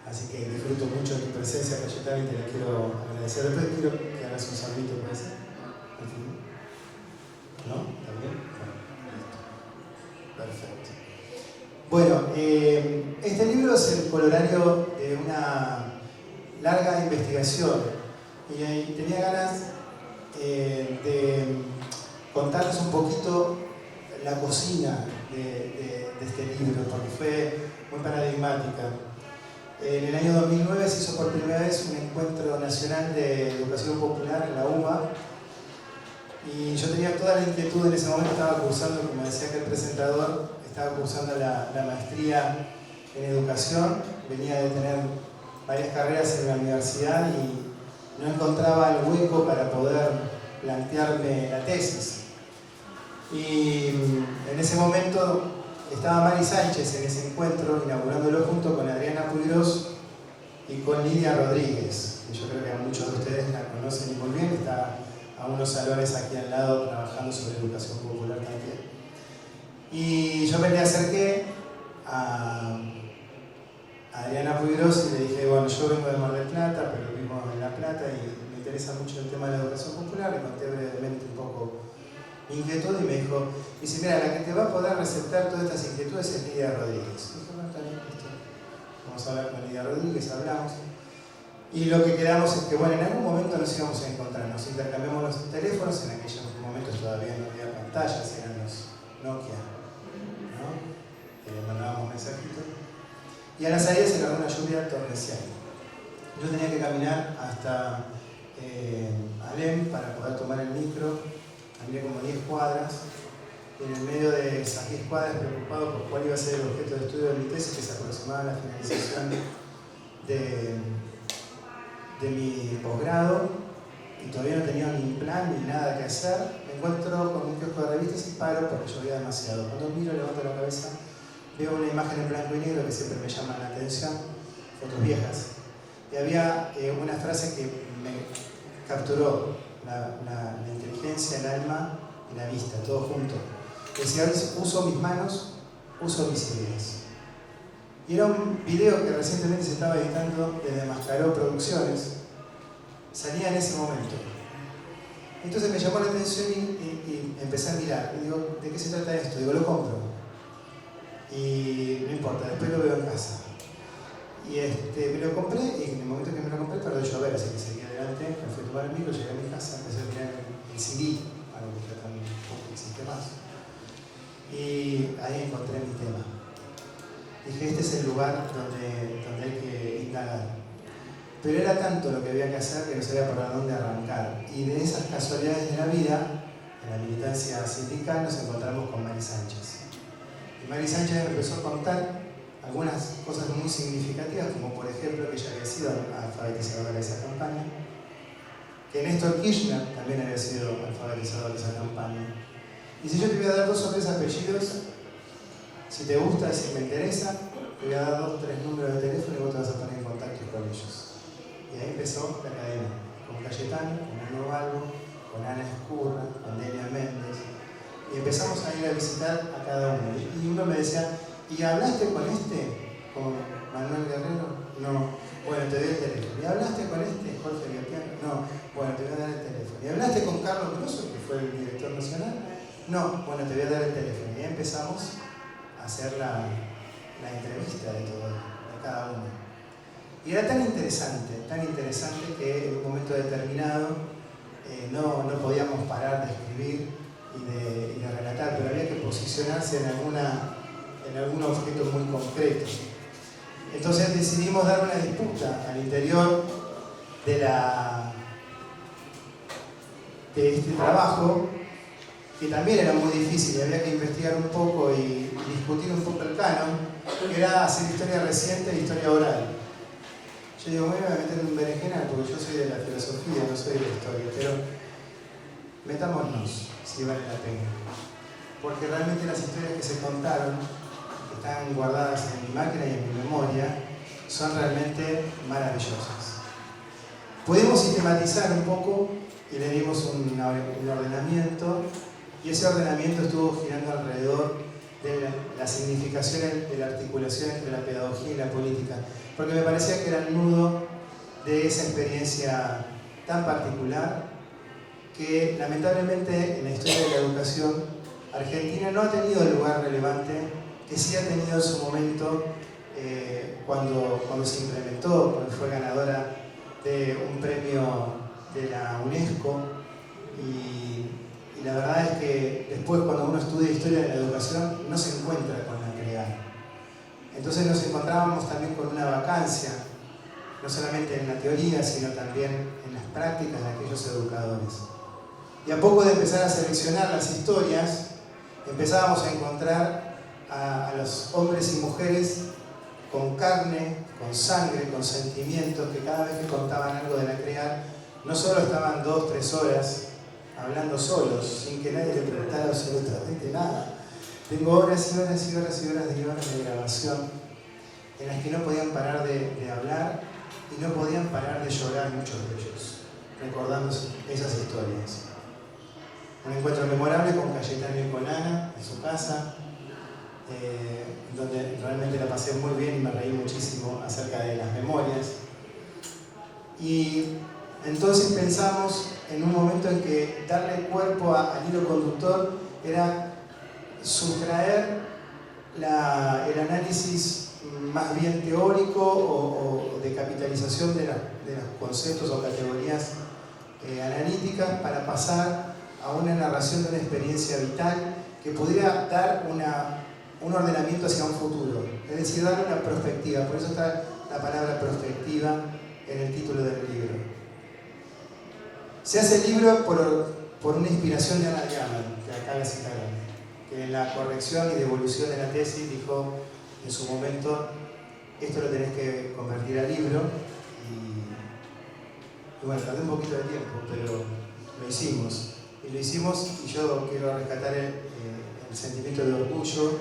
Así que disfruto mucho de tu presencia, Cayetano, y te la quiero agradecer. Después quiero que hagas un saludito, ¿puede ser? ¿No? ¿También? Bueno, listo. Perfecto. Bueno, este libro es el colorario de una larga investigación y tenía ganas de contarles un poquito la cocina de este libro, porque fue muy paradigmática. En el año 2009 se hizo por primera vez un encuentro nacional de educación popular en la UBA y yo tenía toda la inquietud en ese momento, estaba cursando, como decía aquel presentador, estaba cursando la maestría en educación, venía de tener varias carreras en la universidad y no encontraba el hueco para poder plantearme la tesis. Y en ese momento estaba Mari Sánchez en ese encuentro, inaugurándolo junto con Adriana Puigros y con Lidia Rodríguez, que yo creo que a muchos de ustedes la conocen muy bien, está a unos salones aquí al lado trabajando sobre educación popular también. Y yo me le acerqué a Adriana Puigros y le dije, bueno, yo vengo de Mar del Plata, pero vivo en La Plata y me interesa mucho el tema de la educación popular, le conté brevemente un poco mi inquietud y me dijo, mira, la que te va a poder receptar todas estas inquietudes es Lidia Rodríguez. Y dije, bueno, está bien, listo. Vamos a hablar con Lidia Rodríguez, hablamos. Y lo que quedamos es que, bueno, en algún momento nos íbamos a encontrar, nos intercambiamos los teléfonos, en aquellos momentos todavía no había pantallas, eran los Nokia, ¿no? Mandábamos mensajitos. Y a las salidas era una lluvia torrencial. Yo tenía que caminar hasta Alem para poder tomar el micro. Caminé como 10 cuadras. Y en el medio de esas 10 cuadras, preocupado por cuál iba a ser el objeto de estudio de mi tesis, que se aproximaba a la finalización de mi posgrado, y todavía no tenía ni plan ni nada que hacer, me encuentro con un kiosco de revistas y paro porque llovía demasiado. Cuando miro, levanto la cabeza, veo una imagen en blanco y negro que siempre me llama la atención, fotos viejas. Y había una frase que me capturó la inteligencia, el alma y la vista, todo junto. Decía, uso mis manos, uso mis ideas. Y era un video que recientemente se estaba editando desde Mascaró Producciones. Salía en ese momento. Entonces me llamó la atención y empecé a mirar. Y digo, ¿de qué se trata esto? Digo, lo compro. Y no importa, después lo veo en casa. Y me lo compré y en el momento que me lo compré tardó llover, así que seguí adelante, me fui a tomar el micro, llegué a mi casa, empecé a mirar el CD, algo que ya también poco existe más. Y ahí encontré mi tema. Dije, este es el lugar donde hay que indagar. Pero era tanto lo que había que hacer que no sabía por dónde arrancar. Y de esas casualidades de la vida, en la militancia sindical, nos encontramos con Mari Sánchez. Y Mari Sánchez empezó a contar algunas cosas muy significativas, como por ejemplo que ella había sido alfabetizadora de esa campaña, que Néstor Kirchner también había sido alfabetizador de esa campaña, Y si yo te voy a dar 2 o 3 apellidos, si te gusta, si me interesa, te voy a dar 2 o 3 números de teléfono y vos te vas a poner en contacto con ellos. Y ahí empezó la cadena, con Cayetano, con Ano Balbo, con Ana Escurra, con Delia Méndez. Y empezamos a ir a visitar a cada uno. Y uno me decía, ¿y hablaste con este? ¿Con Manuel Guerrero? No. Bueno, te doy el teléfono. ¿Y hablaste con este, Jorge Viapiano? No. Bueno, te voy a dar el teléfono. ¿Y hablaste con Carlos Grosso, que fue el director nacional? No. Bueno, te voy a dar el teléfono. Y ahí empezamos a hacer la entrevista de cada uno. Y era tan interesante que en un momento determinado no podíamos parar de escribir y de relatar, pero había que posicionarse en algún objeto muy concreto. Entonces decidimos dar una disputa al interior de este trabajo, que también era muy difícil y había que investigar un poco y discutir un poco el canon, que era hacer historia reciente e historia oral. Yo digo, me voy a meter en un berenjenal porque yo soy de la filosofía, no soy de la historia, pero metámonos si vale la pena. Porque realmente las historias que se contaron, que están guardadas en mi máquina y en mi memoria, son realmente maravillosas. Pudimos sistematizar un poco y le dimos un ordenamiento, y ese ordenamiento estuvo girando alrededor de la significación de la articulación entre la pedagogía y la política, porque me parecía que era el nudo de esa experiencia tan particular que lamentablemente en la historia de la educación argentina no ha tenido el lugar relevante que sí ha tenido en su momento cuando se implementó, cuando fue ganadora de un premio de la UNESCO. Y la verdad es que después, cuando uno estudia historia de la educación, no se encuentra con la CREAR. Entonces nos encontrábamos también con una vacancia, no solamente en la teoría, sino también en las prácticas de aquellos educadores. Y a poco de empezar a seleccionar las historias, empezábamos a encontrar a los hombres y mujeres con carne, con sangre, con sentimientos, que cada vez que contaban algo de la CREAR, no solo estaban 2 o 3 horas hablando solos, sin que nadie le preguntara absolutamente nada. Tengo horas y horas y horas y horas de grabación en las que no podían parar de hablar y no podían parar de llorar muchos de ellos, recordando esas historias. Un encuentro memorable con Cayetano y con Ana en su casa, donde realmente la pasé muy bien y me reí muchísimo acerca de las memorias. Y entonces pensamos en un momento en que darle cuerpo al hilo conductor era sustraer el análisis más bien teórico o de capitalización de los conceptos o categorías analíticas para pasar a una narración de una experiencia vital que pudiera dar un ordenamiento hacia un futuro, es decir, dar una perspectiva. Por eso está la palabra perspectiva en el título del libro. Se hace el libro por una inspiración de Ana Diamant, que acá la citaron, que en la corrección y devolución de la tesis dijo en su momento: esto lo tenés que convertir a libro. Y bueno, tardé un poquito de tiempo, pero lo hicimos. Y yo quiero rescatar el sentimiento de orgullo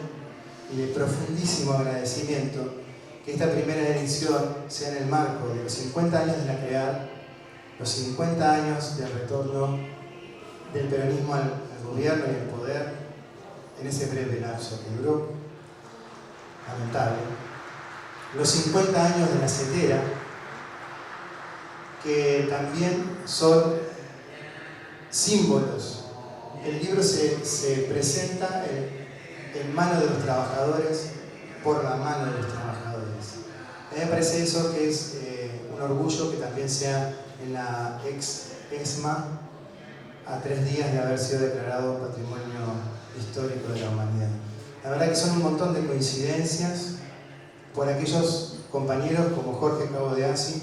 y de profundísimo agradecimiento que esta primera edición sea en el marco de los 50 años de la CREAR, los 50 años del retorno del peronismo al gobierno y al poder en ese breve lapso que duró, lamentable, los 50 años de la CETERA, que también son símbolos. El libro se presenta en manos de los trabajadores, por la mano de los trabajadores. A mí me parece eso que es un orgullo que también sea en la ex-ESMA, a 3 días de haber sido declarado Patrimonio Histórico de la Humanidad. La verdad que son un montón de coincidencias por aquellos compañeros como Jorge Cabo de Asi,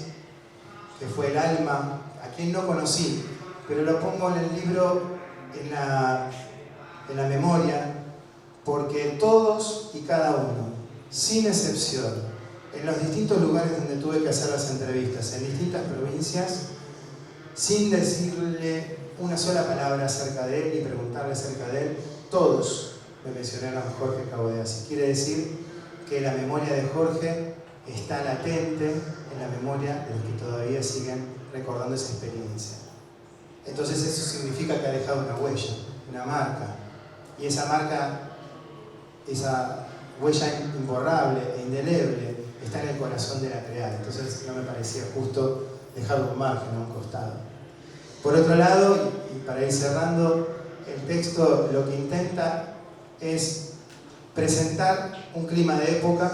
que fue el alma, a quien no conocí, pero lo pongo en el libro, en la memoria, porque todos y cada uno, sin excepción, en los distintos lugares donde tuve que hacer las entrevistas, en distintas provincias, sin decirle una sola palabra acerca de él y preguntarle acerca de él, todos me mencionaron a Jorge Cabodeas. Quiere decir que la memoria de Jorge está latente en la memoria de los que todavía siguen recordando esa experiencia. Entonces eso significa que ha dejado una huella, una marca. Y esa marca, esa huella imborrable e indeleble, está en el corazón de la creada. Entonces no me parecía justo dejarlo un margen, a un costado. Por otro lado, y para ir cerrando, el texto lo que intenta es presentar un clima de época,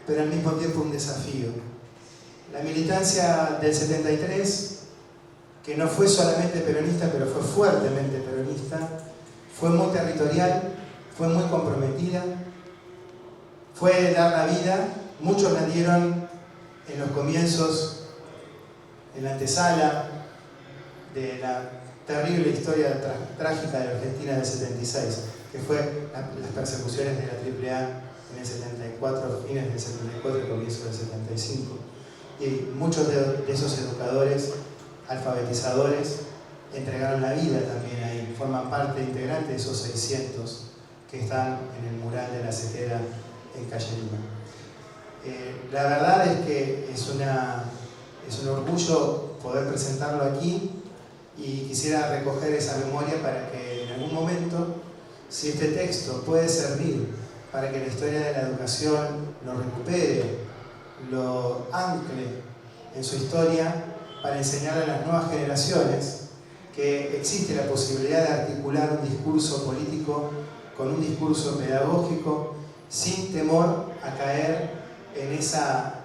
pero al mismo tiempo un desafío. La militancia del 73, que no fue solamente peronista, pero fue fuertemente peronista, fue muy territorial, fue muy comprometida, fue dar la vida. Muchos la dieron en los comienzos, en la antesala de la terrible historia trágica de la Argentina del 76, que fue las persecuciones de la AAA en el 74, fines del 74 y comienzos del 75. Y muchos de esos educadores, alfabetizadores, entregaron la vida también ahí, forman parte integrante de esos 600 que están en el mural de la Zetera en Calle Lima. La verdad es que es un orgullo poder presentarlo aquí y quisiera recoger esa memoria para que en algún momento, si este texto puede servir para que la historia de la educación lo recupere, lo ancle en su historia, para enseñarle a las nuevas generaciones que existe la posibilidad de articular un discurso político con un discurso pedagógico sin temor a caer en esa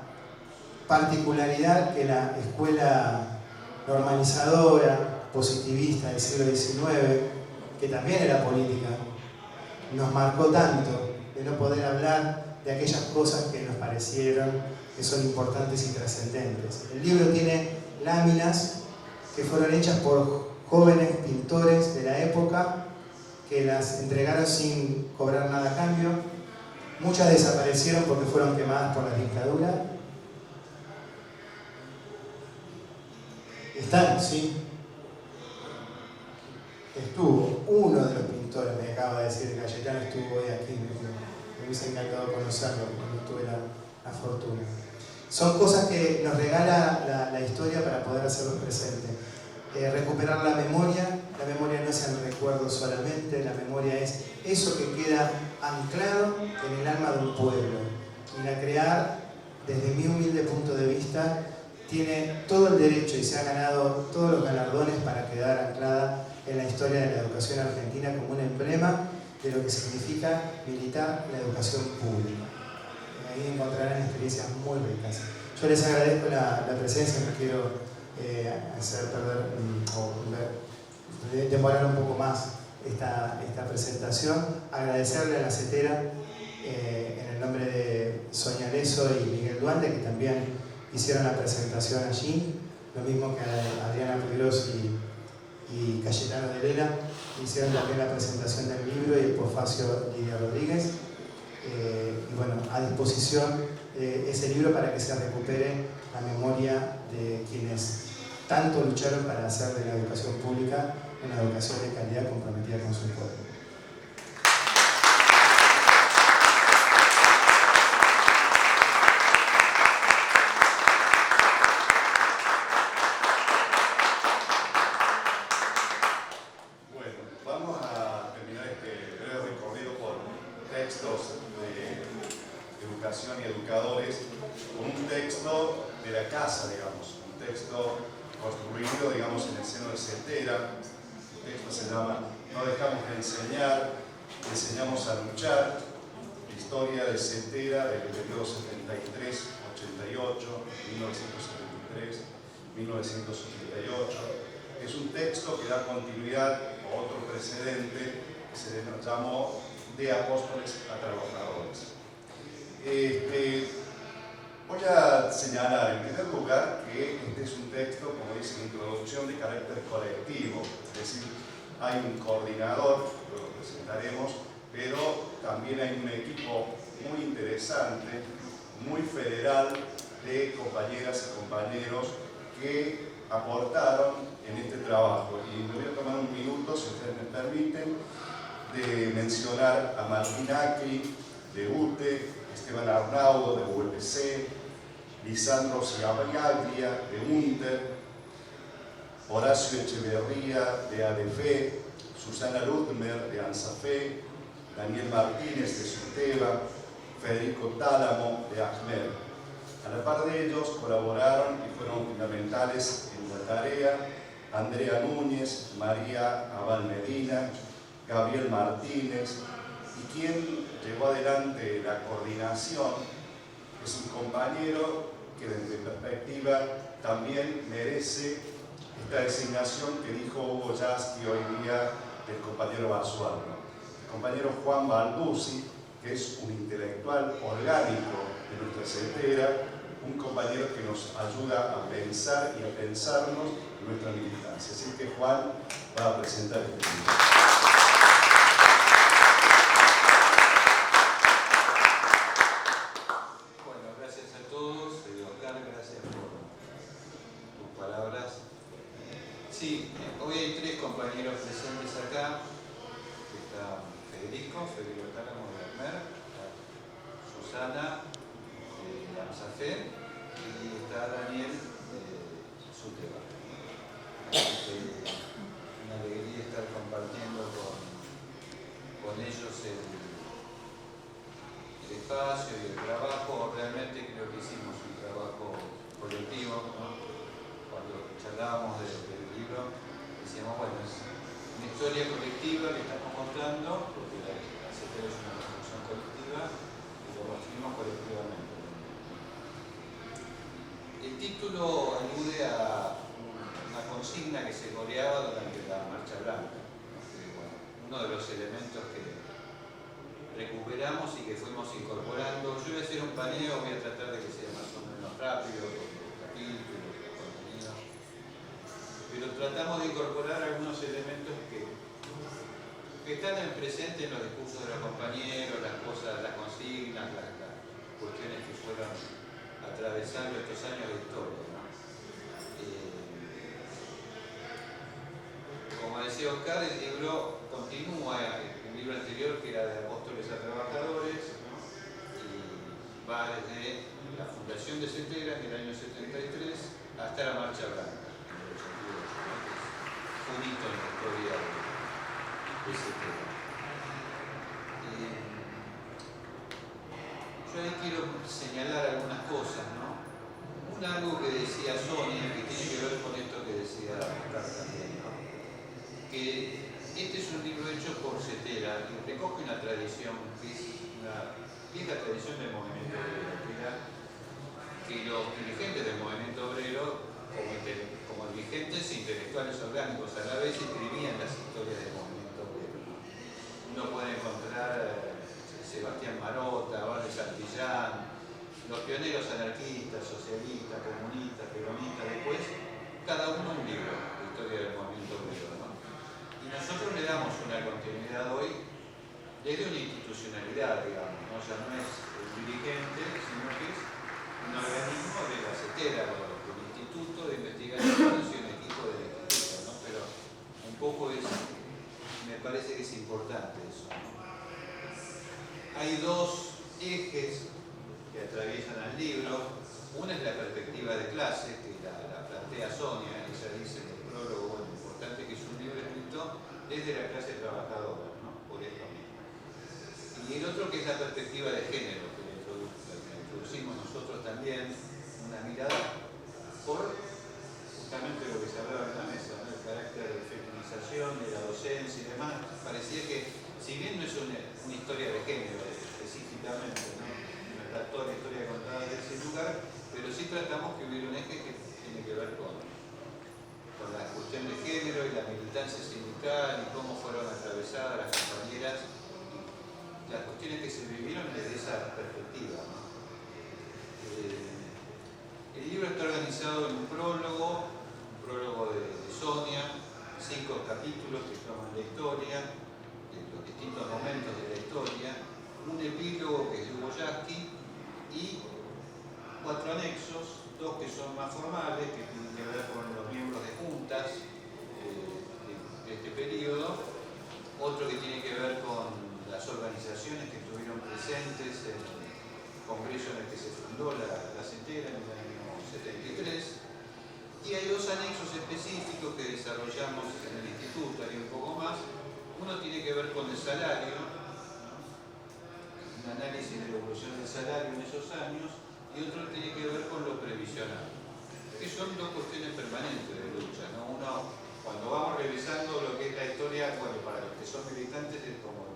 particularidad que la escuela normalizadora, positivista del siglo XIX, que también era política, nos marcó tanto de no poder hablar de aquellas cosas que nos parecieron que son importantes y trascendentes. El libro tiene láminas que fueron hechas por jóvenes pintores de la época que las entregaron sin cobrar nada a cambio. Muchas desaparecieron porque fueron quemadas por la dictadura. Están, ¿sí? Estuvo uno de los pintores, me acaba de decir, Cayetano estuvo hoy aquí, me hubiese encantado conocerlo, porque no tuve la fortuna. Son cosas que nos regala la historia para poder hacerlos presentes. Recuperar la memoria no es el recuerdo solamente, la memoria es eso que queda anclado en el alma de un pueblo. Y la crear, desde mi humilde punto de vista, tiene todo el derecho y se ha ganado todos los galardones para quedar anclada en la historia de la educación argentina como un emblema de lo que significa militar la educación pública. Ahí encontrarán experiencias muy ricas. Yo les agradezco la presencia, no quiero hacer perder o demorar un poco más esta presentación. Agradecerle a la Zetera en el nombre de Sonia Leso y Miguel Duande, que también hicieron la presentación allí, lo mismo que Adriana Puigros y Cayetano de Lela, hicieron también la presentación del libro, y el posfacio Lidia Rodríguez. Y bueno, a disposición ese libro para que se recupere la memoria de quienes tanto lucharon para hacer de la educación pública una educación de calidad comprometida con su pueblo. Bueno, vamos a terminar este breve recorrido por textos de educación y educadores con un texto de la casa, digamos, un texto construido, digamos, en el seno de Zetera. El texto se llama No dejamos de enseñar, enseñamos a luchar, historia de Zetera del periodo 73-88, 1973-1988. Es un texto que da continuidad a otro precedente que se llamó De Apóstoles a Trabajadores. Voy a señalar en primer lugar que este es un texto, como dice la introducción, de carácter colectivo, es decir, hay un coordinador, lo presentaremos, pero también hay un equipo muy interesante, muy federal, de compañeras y compañeros que aportaron en este trabajo. Y me voy a tomar un minuto, si ustedes me permiten, de mencionar a Martín Acri, de UTE, Esteban Arnaudo, de UPC, Lisandro Sciabaglia, de UNTER, Horacio Echeverría, de ADFE, Susana Ludmer, de ANSAFE, Daniel Martínez, de SUTEBA, Federico Tálamo, de ACMER. A la par de ellos colaboraron y fueron fundamentales en la tarea Andrea Núñez, María Abal Medina, Gabriel Martínez, y quien llevó adelante la coordinación es un compañero que desde mi perspectiva también merece esta designación que dijo Hugo Yasky hoy día del compañero Basualdo. El compañero Juan Balduzzi, que es un intelectual orgánico de nuestra CETERA, un compañero que nos ayuda a pensar y a pensarnos en nuestra militancia. Así que Juan va a presentar este libro. Bueno, gracias a todos. Oscar, gracias por tus palabras. Sí, hoy hay 3 compañeros presentes acá. Está Federico Tálamo de ACMER, Susana de ANSAFE y está Daniel de SUTEBA. Una alegría estar compartiendo con ellos el espacio y el trabajo. Realmente creo que hicimos un trabajo colectivo, ¿no? Cuando charlábamos del libro decíamos, bueno, es una historia colectiva que estamos contando, porque la CETERA es una construcción colectiva y lo construimos colectivamente. El título alude a una consigna que se coreaba durante la Marcha Blanca, ¿no? Que, bueno, uno de los elementos que recuperamos y que fuimos incorporando. Yo voy a hacer un paneo, voy a tratar de que sea más o menos rápido, con los capítulos, los contenidos, pero tratamos de incorporar algunos elementos que están presentes en los discursos de los compañeros, las cosas, las consignas, las cuestiones que fueron atravesando estos años de historia, ¿no? Como decía Oscar, el libro continúa el libro anterior, que era de Apóstoles a Trabajadores, ¿no? Y va desde la fundación de CETERA en el año 73 hasta la Marcha Blanca en el 82, ¿no? Que es un hito en la historia de CETERA. Yo ahí quiero señalar algunas cosas, ¿no? Algo que decía Sonia, que tiene que ver con esto que decía Oscar también, ¿no? Que este es un libro hecho por CETERA y recoge una tradición, que es una vieja tradición del movimiento obrero, que era que los dirigentes del movimiento obrero, como dirigentes intelectuales orgánicos a la vez, escribían las historias del movimiento obrero, ¿no? Uno puede encontrar Sebastián Marota, Valle Santillán, los pioneros anarquistas, socialistas, comunistas, peronistas, después cada uno un libro de historia del movimiento obrero, ¿no? Y nosotros le damos una continuidad hoy desde una institucionalidad, digamos, ¿no? Ya no es el dirigente, sino que es un organismo de la CETERA, del Instituto de Investigaciones y un equipo del instituto, ¿no? Pero un poco es, me parece que es importante eso, ¿no? Hay 2 ejes que atraviesan al libro. Una es la perspectiva de clase, que la plantea Sonia. Ella dice en el prólogo, bueno, importante que es un libro escrito desde la clase trabajadora, ¿no? Por esto mismo. Y el otro que es la perspectiva de género, que la introducimos nosotros también, una mirada por justamente lo que se hablaba en la mesa, ¿no? El carácter de feminización de la docencia y demás. Parecía que, si bien no es una historia de género específicamente, ¿no? No está toda la historia contada desde ese lugar, pero sí tratamos que hubiera un eje que tiene que ver con la cuestión de género y la militancia sindical y cómo fueron atravesadas las compañeras y las cuestiones que se vivieron desde esa perspectiva, ¿no? El libro está organizado en un prólogo de Sonia, 5 capítulos que toman la historia, los distintos momentos de la historia, un epílogo que es de Hugo Yasky y 4 anexos, 2 que son más formales, que tienen que ver con los miembros de juntas de este periodo, otro que tiene que ver con las organizaciones que estuvieron presentes en el congreso en el que se fundó la CETERA en el año 73. Y hay dos anexos específicos que desarrollamos en el instituto y un poco más. Uno tiene que ver con el salario, ¿no? Un análisis de la evolución del salario en esos años, y otro tiene que ver con lo previsional, que son dos cuestiones permanentes de lucha, ¿no? Uno, cuando vamos revisando lo que es la historia, bueno, para los que son militantes es como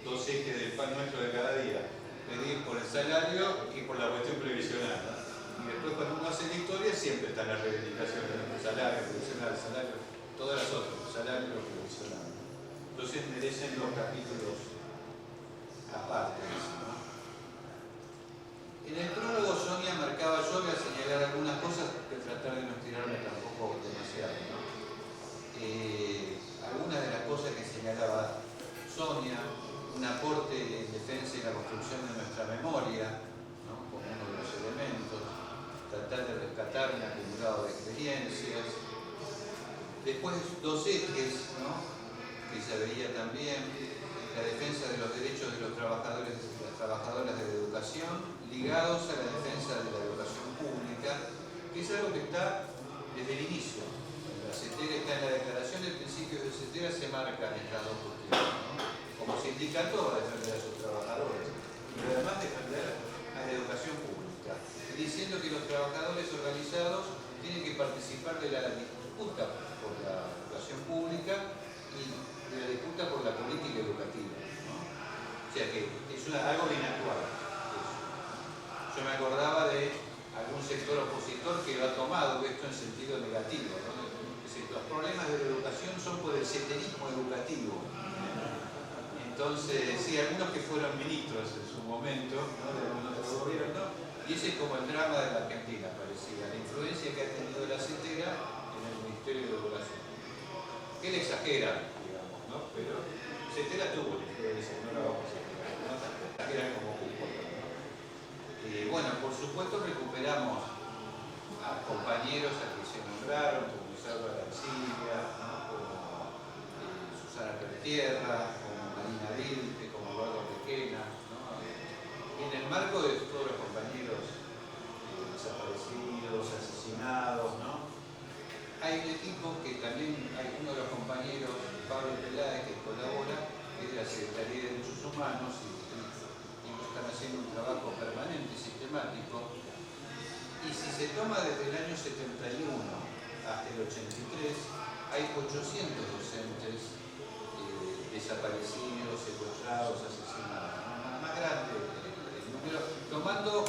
dos ejes del pan nuestro de cada día, medir por el salario y por la cuestión previsional, ¿no? Y después cuando uno hace la historia siempre están las reivindicaciones del salario, previsional, salario, todas las otras, salario y lo previsional. Entonces merecen los capítulos aparte, ¿no? En el prólogo Sonia marcaba, yo voy a señalar algunas cosas que tratar de no estirarme tampoco demasiado, ¿no? Algunas de las cosas que señalaba Sonia, un aporte en defensa y la construcción de nuestra memoria, ¿no? Como uno de los elementos, tratar de rescatar un acumulado de experiencias. Después dos ejes, ¿no? Que se veía también, la defensa de los derechos de los trabajadores y las trabajadoras de la educación, ligados a la defensa de la educación pública, que es algo que está desde el inicio. La CETERA está en la declaración de principios de CETERA, se marcan estas dos cuestiones, ¿no? Como sindicato va a defender a sus trabajadores, pero además defender a la educación pública, diciendo que los trabajadores organizados tienen que participar de la disputa por la educación pública y de la disputa por la política educativa, ¿no? O sea que es algo bien actual. Yo me acordaba de algún sector opositor que lo ha tomado esto en sentido negativo, ¿no? Es decir, los problemas de la educación son por el ceterismo educativo. Entonces, sí, algunos que fueron ministros en su momento, ¿no? De algunos de los gobiernos, y ese es como el drama de la Argentina, parecía, la influencia que ha tenido la CETERA en el Ministerio de Educación. Que le exageran, digamos, ¿no? Pero CETERA tuvo la influencia, no la vamos a exagerar, ¿no? Exageran como cupo, ¿no? Bueno, por supuesto recuperamos a compañeros a que se nombraron, como Isabel Arancibia, ¿no? Como Susana Pérez-Tierra, como Marina Vilke, como Eduardo Requena, ¿no? Y en el marco de todos los compañeros desaparecidos, asesinados, ¿no? Hay un equipo que también, hay uno de los compañeros, Pablo Peláez, que colabora, que es de la Secretaría de Derechos Humanos, y están haciendo un trabajo permanente, sistemático. Y si se toma desde el año 71 hasta el 83, hay 800 docentes desaparecidos, secuestrados, asesinados. Más grande el número, tomando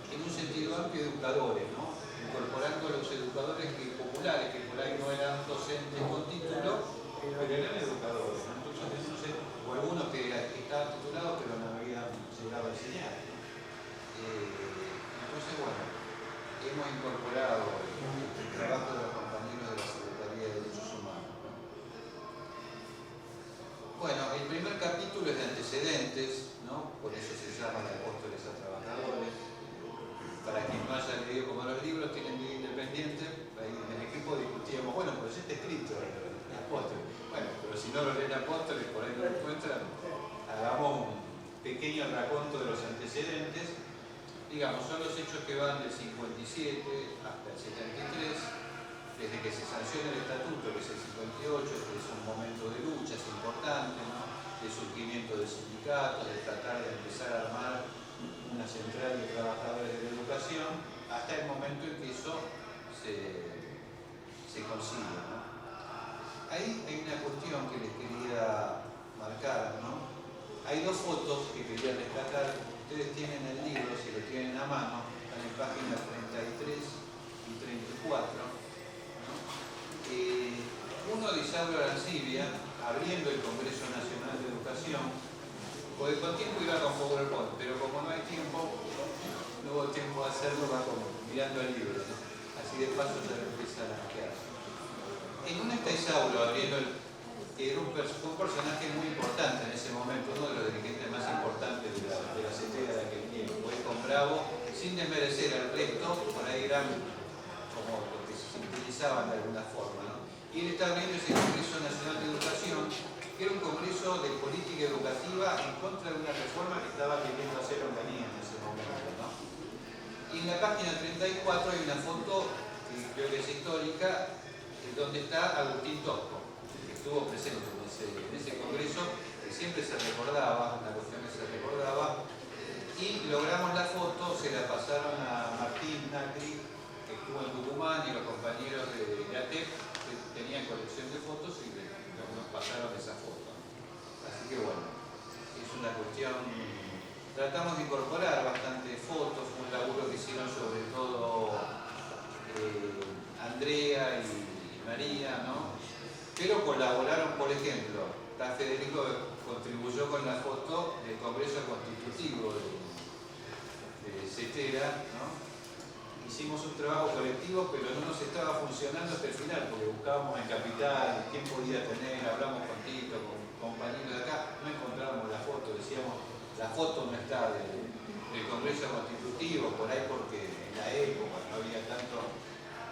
en un sentido amplio educadores, ¿no? Incorporando a los educadores populares, que por ahí no eran docentes con título, pero eran educadores, ¿no? Entonces, o algunos que estaban titulados pero no habían llegado a enseñar. Entonces, bueno, hemos incorporado el trabajo de los compañeros de la Secretaría de Derechos Humanos, ¿no? Bueno, el primer capítulo es de antecedentes, ¿no? Por eso se llama de Apóstoles a Trabajadores. Para quien no haya leído, como los libros tienen vida independiente, ahí en el equipo discutíamos, bueno, pero ya está escrito Apóstoles. Bueno, pero si no lo leen Apóstoles, por ahí no lo encuentran, hagamos un pequeño raconto de los antecedentes. Digamos, son los hechos que van del 57 hasta el 73, desde que se sanciona el estatuto, que es el 58, que es un momento de lucha, es importante, ¿no? De surgimiento de sindicatos, de tratar de empezar a armar una central de trabajadores de la educación, hasta el momento en que eso se consigue, ¿no? Ahí hay una cuestión que les quería marcar, ¿no? Hay dos fotos que quería rescatar. Ustedes tienen el libro, si lo tienen a mano, están en páginas 33 y 34, ¿no? Uno de Isabel Arancibia, abriendo el Congreso Nacional de Educación, porque con tiempo iba con PowerPoint, pero como no hay tiempo, no hubo tiempo de hacerlo, va como mirando el libro, ¿no? Así de paso ya lo empieza a quedar. En una está Isabel abriendo que era un personaje muy importante en ese momento, uno de los dirigentes más importantes de la CETERA de aquel tiempo, con Bravo, sin desmerecer al resto, por ahí eran como los que se utilizaban de alguna forma, ¿no? Y él está abriendo ese Congreso Nacional de Educación, que era un congreso de política educativa en contra de una reforma que estaba queriendo hacer Onganía en ese momento, ¿no? Y en la página 34 hay una foto que creo que es histórica, donde está Agustín Tosco, que estuvo presente en ese congreso, que siempre se recordaba, una cuestión que se recordaba, y logramos la foto, se la pasaron a Martín Nacri, que estuvo en Tucumán, y los compañeros de ATEP que tenían colección de fotos y nos pasaron esa foto. Así que bueno, es una cuestión, tratamos de incorporar bastantes fotos, fue un laburo que hicieron sobre todo Andrea y María, ¿no? Pero colaboraron, por ejemplo, está Federico contribuyó con la foto del Congreso Constitutivo de Cetera, ¿no? Hicimos un trabajo colectivo, pero no nos estaba funcionando hasta el final, porque buscábamos en Capital quién podía tener, hablamos con Tito, con compañeros de acá, no encontrábamos la foto, decíamos, la foto no está del Congreso Constitutivo, por ahí porque en la época no había tanto,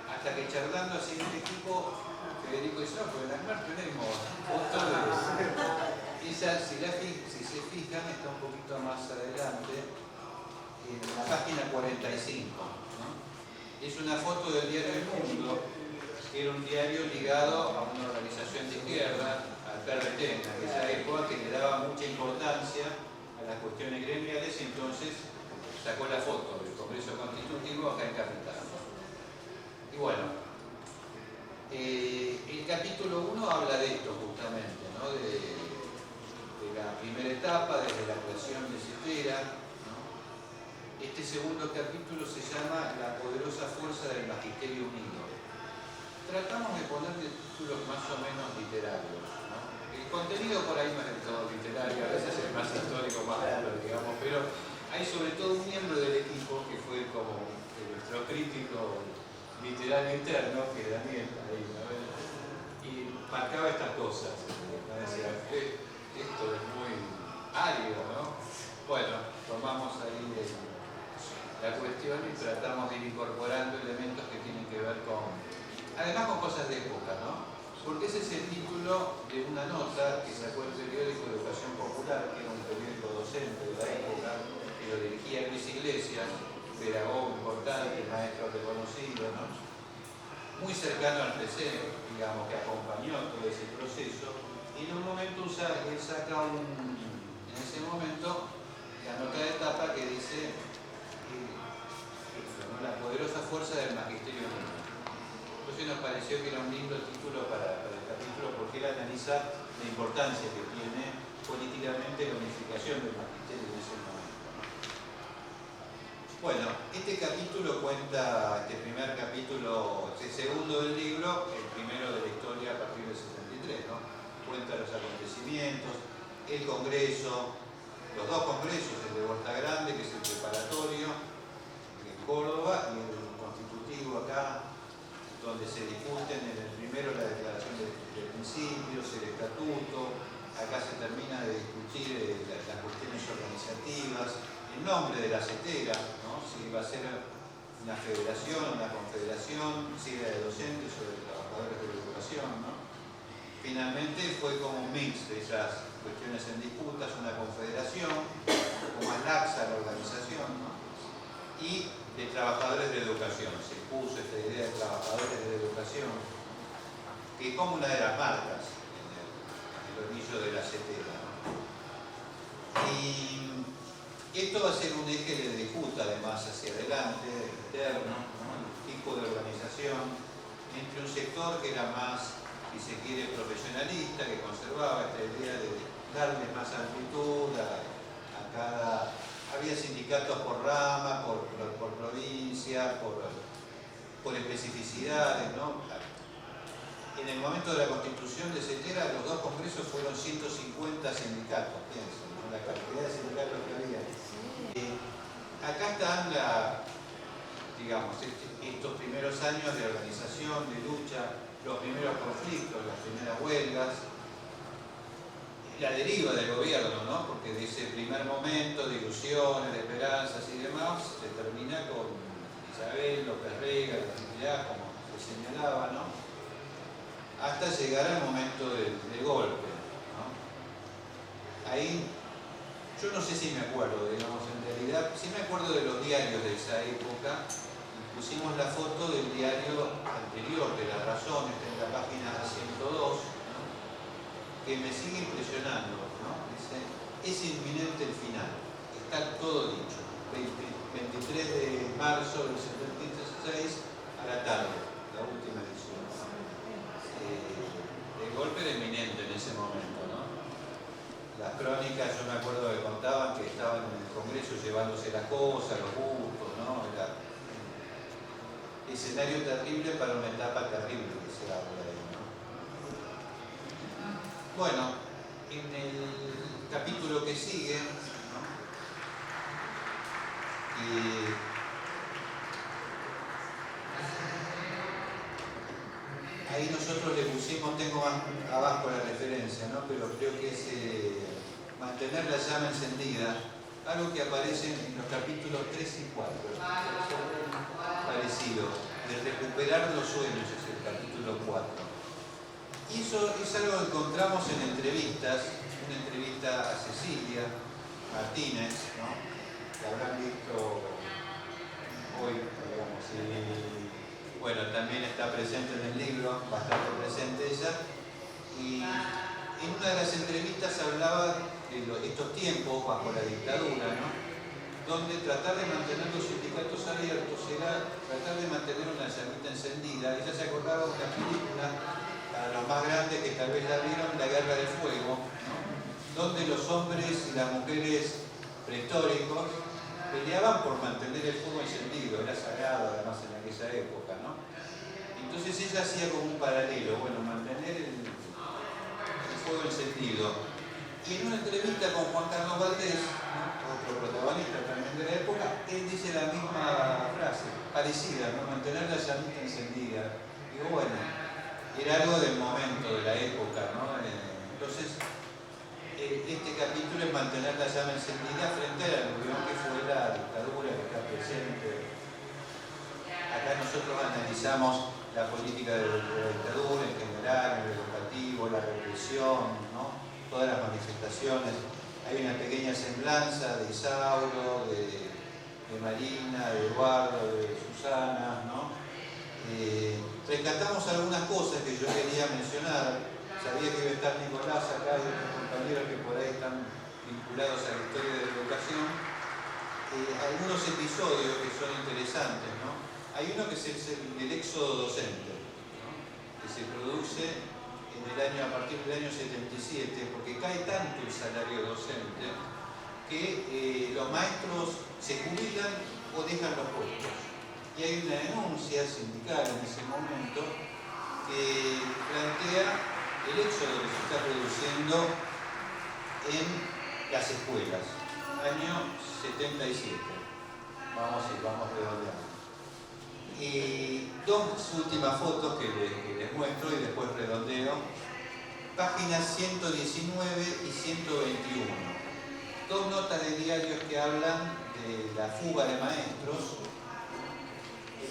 hasta que charlando así en el equipo, Federico dice, no, pues en la ACMAR tenemos fotos de... Esa, si se fijan, está un poquito más adelante, en la página 45, ¿no? Es una foto del diario El Mundo, que era un diario ligado a una organización de izquierda, al PRT en aquella época, que le daba mucha importancia a las cuestiones gremiales, y entonces sacó la foto del Congreso Constitutivo acá en Capital. Y bueno, el capítulo 1 habla de esto justamente, ¿no? de la primera etapa, desde la creación de Cetera. Este segundo capítulo se llama La poderosa fuerza del Magisterio Unido. Tratamos de ponerle títulos más o menos literarios, ¿no? El contenido por ahí no es del todo literario, a veces es más histórico, más puro, digamos, pero hay sobre todo un miembro del equipo que fue como nuestro crítico literario interno, que es Daniel, ahí, ¿no? Y marcaba estas cosas, ¿no? Decía, esto es muy árido, ¿no? Bueno, tomamos ahí la cuestión y tratamos de ir incorporando elementos que tienen que ver con, además con cosas de época, ¿no? Porque ese es el título de una nota que sacó el periódico de Educación Popular, que era un periódico docente de la época, que lo dirigía Luis Iglesias, pedagogo importante, maestro reconocido, ¿no? Muy cercano al presente, digamos, que acompañó todo ese proceso, y en un momento él saca en ese momento la nota de etapa que dice la poderosa fuerza del Magisterio Unido. Entonces nos pareció que era un lindo título para el capítulo, porque él analiza la importancia que tiene políticamente la unificación del Magisterio en ese momento. Bueno, este capítulo cuenta, este primer capítulo, este segundo del libro, el primero de la historia a partir del 73, ¿no? Cuenta los acontecimientos, el congreso, los dos congresos, el de Huerta Grande, que es el preparatorio, en Córdoba, y el constitutivo acá, donde se discuten en el primero la declaración de principios, el estatuto, acá se termina de discutir las cuestiones organizativas, el nombre de la Cetera, ¿no? Si va a ser una federación, una confederación, si era de docentes o de trabajadores de la educación, ¿no? Finalmente fue como un mix de esas cuestiones en disputas, una confederación, un poco más laxa la organización, ¿no? Y de trabajadores de la educación. Se puso esta idea de trabajadores de la educación, que es como una de las marcas en el orillo de la Cetera, ¿no? Y esto va a ser un eje de disputa además hacia adelante, interno, ¿no? El tipo de organización entre un sector que era más, si se quiere, profesionalista, que conservaba esta idea de darle más amplitud a cada... Había sindicatos por rama, por provincia, por especificidades, ¿no? En el momento de la constitución de Cetera, los dos congresos fueron 150 sindicatos, piensen, ¿no? La cantidad de sindicatos que había. Acá están digamos, estos primeros años de organización, de lucha, los primeros conflictos, las primeras huelgas, la deriva del gobierno, ¿no? Porque de ese primer momento de ilusiones, de esperanzas y demás, se termina con Isabel, López Rega, la actividad, como se señalaba, ¿no? Hasta llegar al momento del golpe, ¿no? ahí yo no sé si me acuerdo, digamos, en realidad, sí me acuerdo de los diarios de esa época. Pusimos la foto del diario anterior, de La Razón, está en la página 102, ¿no? Que me sigue impresionando, ¿no? Dice, es inminente el final, está todo dicho. 23 de marzo del 76 a la tarde, la última edición. El golpe era inminente en ese momento, ¿no? Las crónicas, yo me acuerdo que contaban que estaban en el Congreso llevándose las cosas, los gustos, ¿no? Era escenario terrible para una etapa terrible que se habla ahí, ¿no? Bueno, en el capítulo que sigue, ¿no? Ahí nosotros le pusimos, tengo abajo la referencia, ¿no? Pero creo que es mantener la llama encendida, algo que aparece en los capítulos 3 y 4, parecido, de recuperar los sueños, es el capítulo 4. Y eso es algo que encontramos en entrevistas, una entrevista a Cecilia Martínez, ¿no? Que habrán visto hoy, digamos, y bueno, también está presente en el libro, bastante presente ella, y en una de las entrevistas hablaba de estos tiempos bajo la dictadura, ¿no? Donde tratar de mantener los sindicatos abiertos era tratar de mantener una llamita encendida. Ella se acordaba de una película, para los más grandes que tal vez la vieron, La Guerra del Fuego, ¿no? Donde los hombres y las mujeres prehistóricos peleaban por mantener el fuego encendido, era sagrado además en aquella época, ¿no? Entonces ella hacía como un paralelo, bueno, mantener el fuego encendido. Y en una entrevista con Juan Carlos Valdés, ¿no? Otro protagonista también de la época, él dice la misma frase, parecida, ¿no? Mantener la llamita encendida. Digo, bueno, era algo del momento, de la época, ¿no? Entonces, este capítulo es mantener la llama encendida frente a la aluvión que fue la dictadura que está presente. Acá nosotros analizamos la política de la dictadura en general, el educativo, la represión, ¿no? Todas las manifestaciones. Hay una pequeña semblanza de Isauro, de Marina, de Eduardo, de Susana, ¿no? Rescatamos algunas cosas que yo quería mencionar. Sabía que iba a estar Nicolás acá y otros compañeros que por ahí están vinculados a la historia de la educación. Algunos episodios que son interesantes, ¿no? Hay uno que es el éxodo docente, ¿no? Que se produce a partir del año 77, porque cae tanto el salario docente que los maestros se jubilan o dejan los puestos. Y hay una denuncia sindical en ese momento que plantea el éxodo que se está produciendo en las escuelas, año 77. Vamos redondeando. Dos últimas fotos que les muestro y después redondeo. Páginas 119 y 121. Dos notas de diarios que hablan de la fuga de maestros.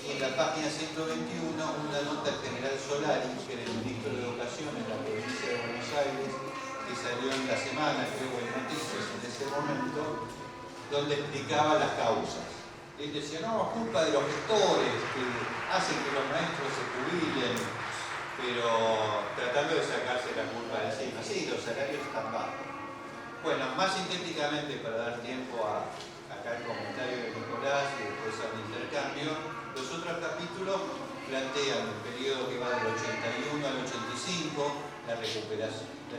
Y en la página 121 una nota del general Solari, que era el ministro de Educación en la provincia de Buenos Aires, que salió en la semana, creo, en Noticias en ese momento, donde explicaba las causas. Él decía, no, es culpa de los gestores que hacen que los maestros se jubilen, pero tratando de sacarse la culpa de encima. Sí, los salarios están bajos. Bueno, más sintéticamente, para dar tiempo a acá el comentario de Nicolás y después al intercambio, los otros capítulos plantean el periodo que va del 81 al 85, la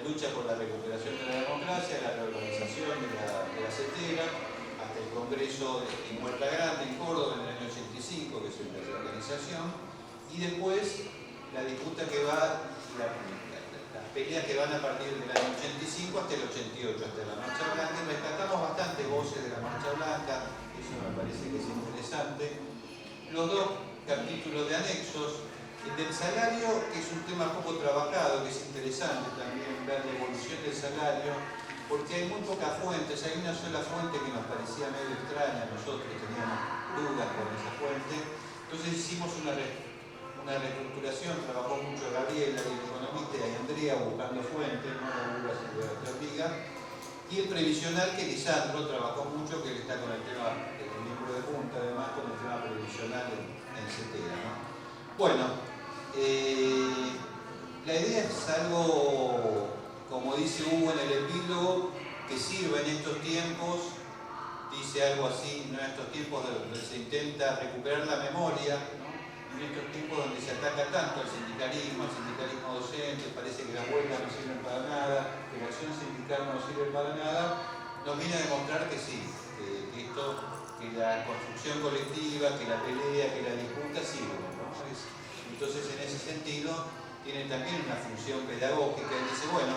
lucha por la recuperación de la democracia, la reorganización de la CETERA, hasta el Congreso en Huerta Grande, en Córdoba, en el año 85, que es la reorganización, y después la disputa que va, las peleas que van a partir del año 85 hasta el 88, hasta la Marcha Blanca. Rescatamos bastantes voces de la Marcha Blanca, eso me parece que es interesante. Los dos capítulos de anexos, el del salario, que es un tema poco trabajado, que es interesante también ver la evolución del salario, porque hay muy pocas fuentes, hay una sola fuente que nos parecía medio extraña, nosotros teníamos dudas con esa fuente, entonces hicimos una reestructuración, trabajó mucho Gabriela y el economista y Andrea buscando fuentes, no la Silvia Diga, y el previsional, que Lisandro trabajó mucho, que él está con el tema del libro de punta, además con el tema previsional en CETERA, ¿no? Bueno, la idea es algo, como dice Hugo en el epílogo, que sirva en estos tiempos. Dice algo así, ¿no? En estos tiempos donde se intenta recuperar la memoria, ¿no? En estos tiempos donde se ataca tanto al sindicalismo docente, parece que las huelgas no sirven para nada, que la acción sindical no sirve para nada, nos viene a demostrar que sí, que la construcción colectiva, que la pelea, que la disputa sirve, ¿no? Entonces, en ese sentido, tiene también una función pedagógica, y dice, bueno,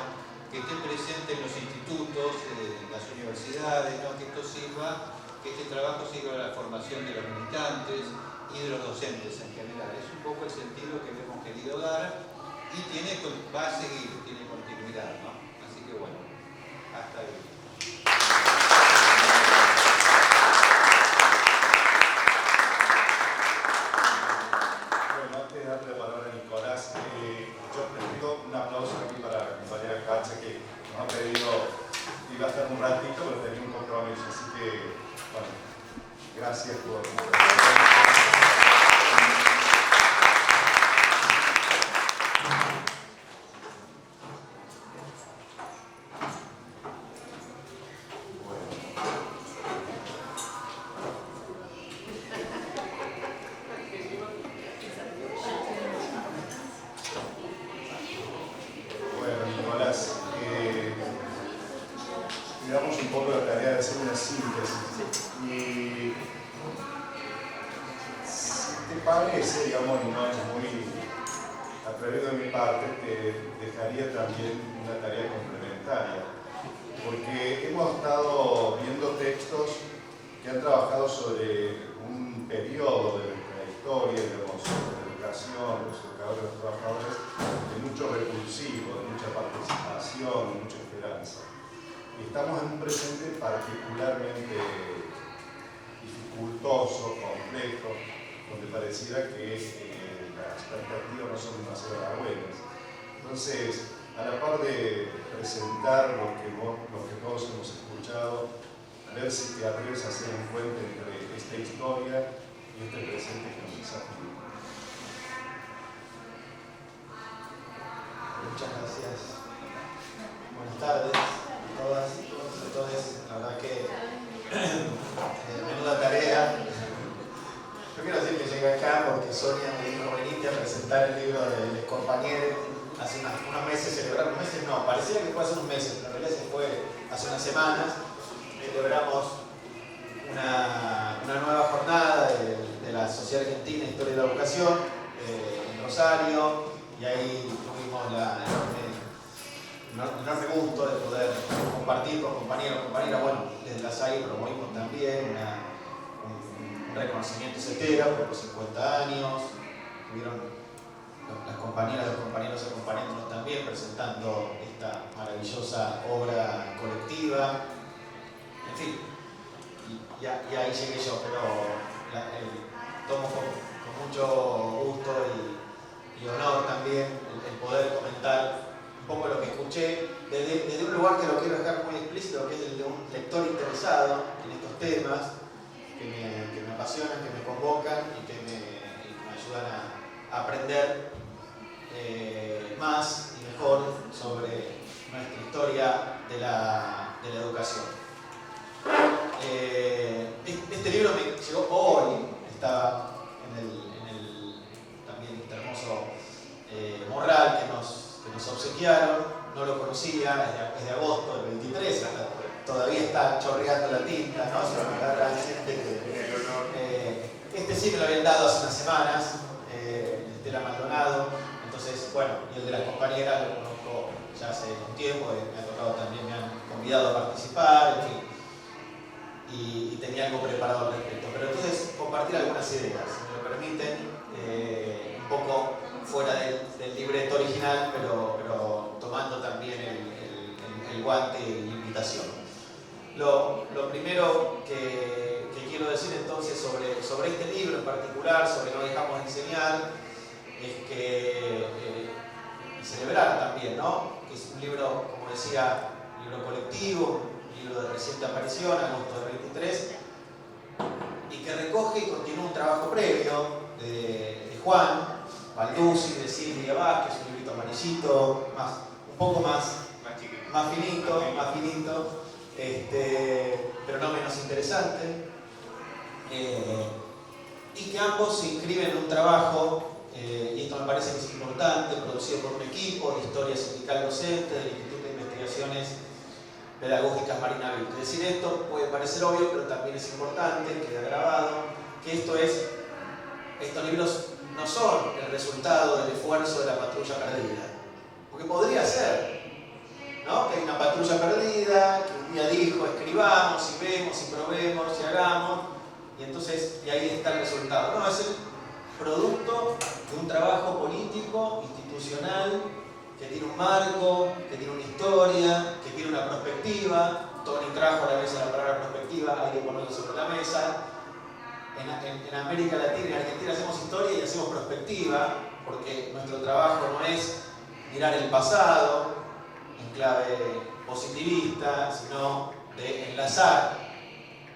que estén presentes en los institutos, en las universidades, ¿no? Que esto sirva, que este trabajo sirva a la formación de los militantes y de los docentes en general. Es un poco el sentido que le hemos querido dar y va a seguir, tiene continuidad, ¿no? Así que bueno, hasta ahí. Bueno, antes de darle la palabra a Nicolás, yo les pido un aplauso aquí para la compañera Cacha, que nos ha pedido iba a estar un ratito, pero tenía un compromiso, así que, bueno, gracias por... Digamos un poco la tarea de hacer una síntesis. Y si te parece, digamos, y no es muy atrevido de mi parte, te dejaría también una tarea complementaria. Porque hemos estado viendo textos que han trabajado sobre un periodo de nuestra historia, digamos, de la educación, los educadores, los trabajadores, de mucho repulsivo, de mucha participación, de mucha esperanza. Estamos en un presente particularmente dificultoso, complejo, donde pareciera que las perspectivas no son demasiado buenas. Entonces, a la par de presentar lo que todos hemos escuchado, a ver si te atreves a hacer un puente entre esta historia y este presente que nos desafía. Muchas gracias. Buenas tardes a todas y todos. La verdad que menuda tarea. Yo quiero decir que llegué acá porque Sonia me dijo venite a presentar el libro de Les Compañeros. Hace unos meses celebramos, meses no, parecía que fue hace unos meses, pero en realidad se fue hace unas semanas. Celebramos una nueva jornada de la Sociedad Argentina Historia de la Educación en Rosario, y ahí tuvimos la enorme gusto de poder compartir con compañeros y compañeras. Bueno, desde la SAI promovimos también un reconocimiento CETERA por los 50 años, tuvieron las compañeras, los compañeros acompañándonos también presentando esta maravillosa obra colectiva, en fin, y ahí llegué yo, pero tomo con mucho gusto y honor también el poder comentar un poco lo que escuché desde un lugar que lo quiero dejar muy explícito, que es el de un lector interesado en estos temas que me apasionan, que me convocan y que me ayudan a aprender más y mejor sobre nuestra historia de la educación. Este libro me llegó hoy, estaba en el también este hermoso morral que nos obsequiaron, no lo conocía, es de agosto del 23, todavía está chorreando la tinta, ¿no? Se me agarra este sí me lo habían dado hace unas semanas, Estela Maldonado, entonces, bueno, y el de las compañeras lo conozco ya hace un tiempo, me ha tocado también, me han convidado a participar, en fin, y tenía algo preparado al respecto. Pero entonces, compartir algunas ideas, si me lo permiten, un poco fuera del libreto original, pero tomando también el guante y la invitación. Lo primero que quiero decir entonces sobre este libro en particular, sobre No dejamos de enseñar, es que, y celebrar también, ¿no? Que es un libro, como decía, un libro colectivo, un libro de reciente aparición, agosto del 23, y que recoge y continúa un trabajo previo de Juan Balduzzi, de Silvia Vázquez, un librito amarillito, un poco más finito, pero no menos interesante, y que ambos se inscriben en un trabajo, y esto me parece que es importante, producido por un equipo de historia sindical docente del Instituto de Investigaciones Pedagógicas Marina Virtu. Decir esto puede parecer obvio, pero también es importante, queda grabado, que estos libros no son el resultado del esfuerzo de la patrulla perdida, porque podría ser, ¿no? Que hay una patrulla perdida, que un día dijo, escribamos y vemos y probemos y hagamos, y ahí está el resultado. No, es el producto de un trabajo político, institucional, que tiene un marco, que tiene una historia, que tiene una perspectiva. Tony trajo a la mesa la palabra perspectiva, hay que ponerlo sobre la mesa. En América Latina y en Argentina hacemos historia y hacemos perspectiva, porque nuestro trabajo no es mirar el pasado en clave positivista, sino de enlazar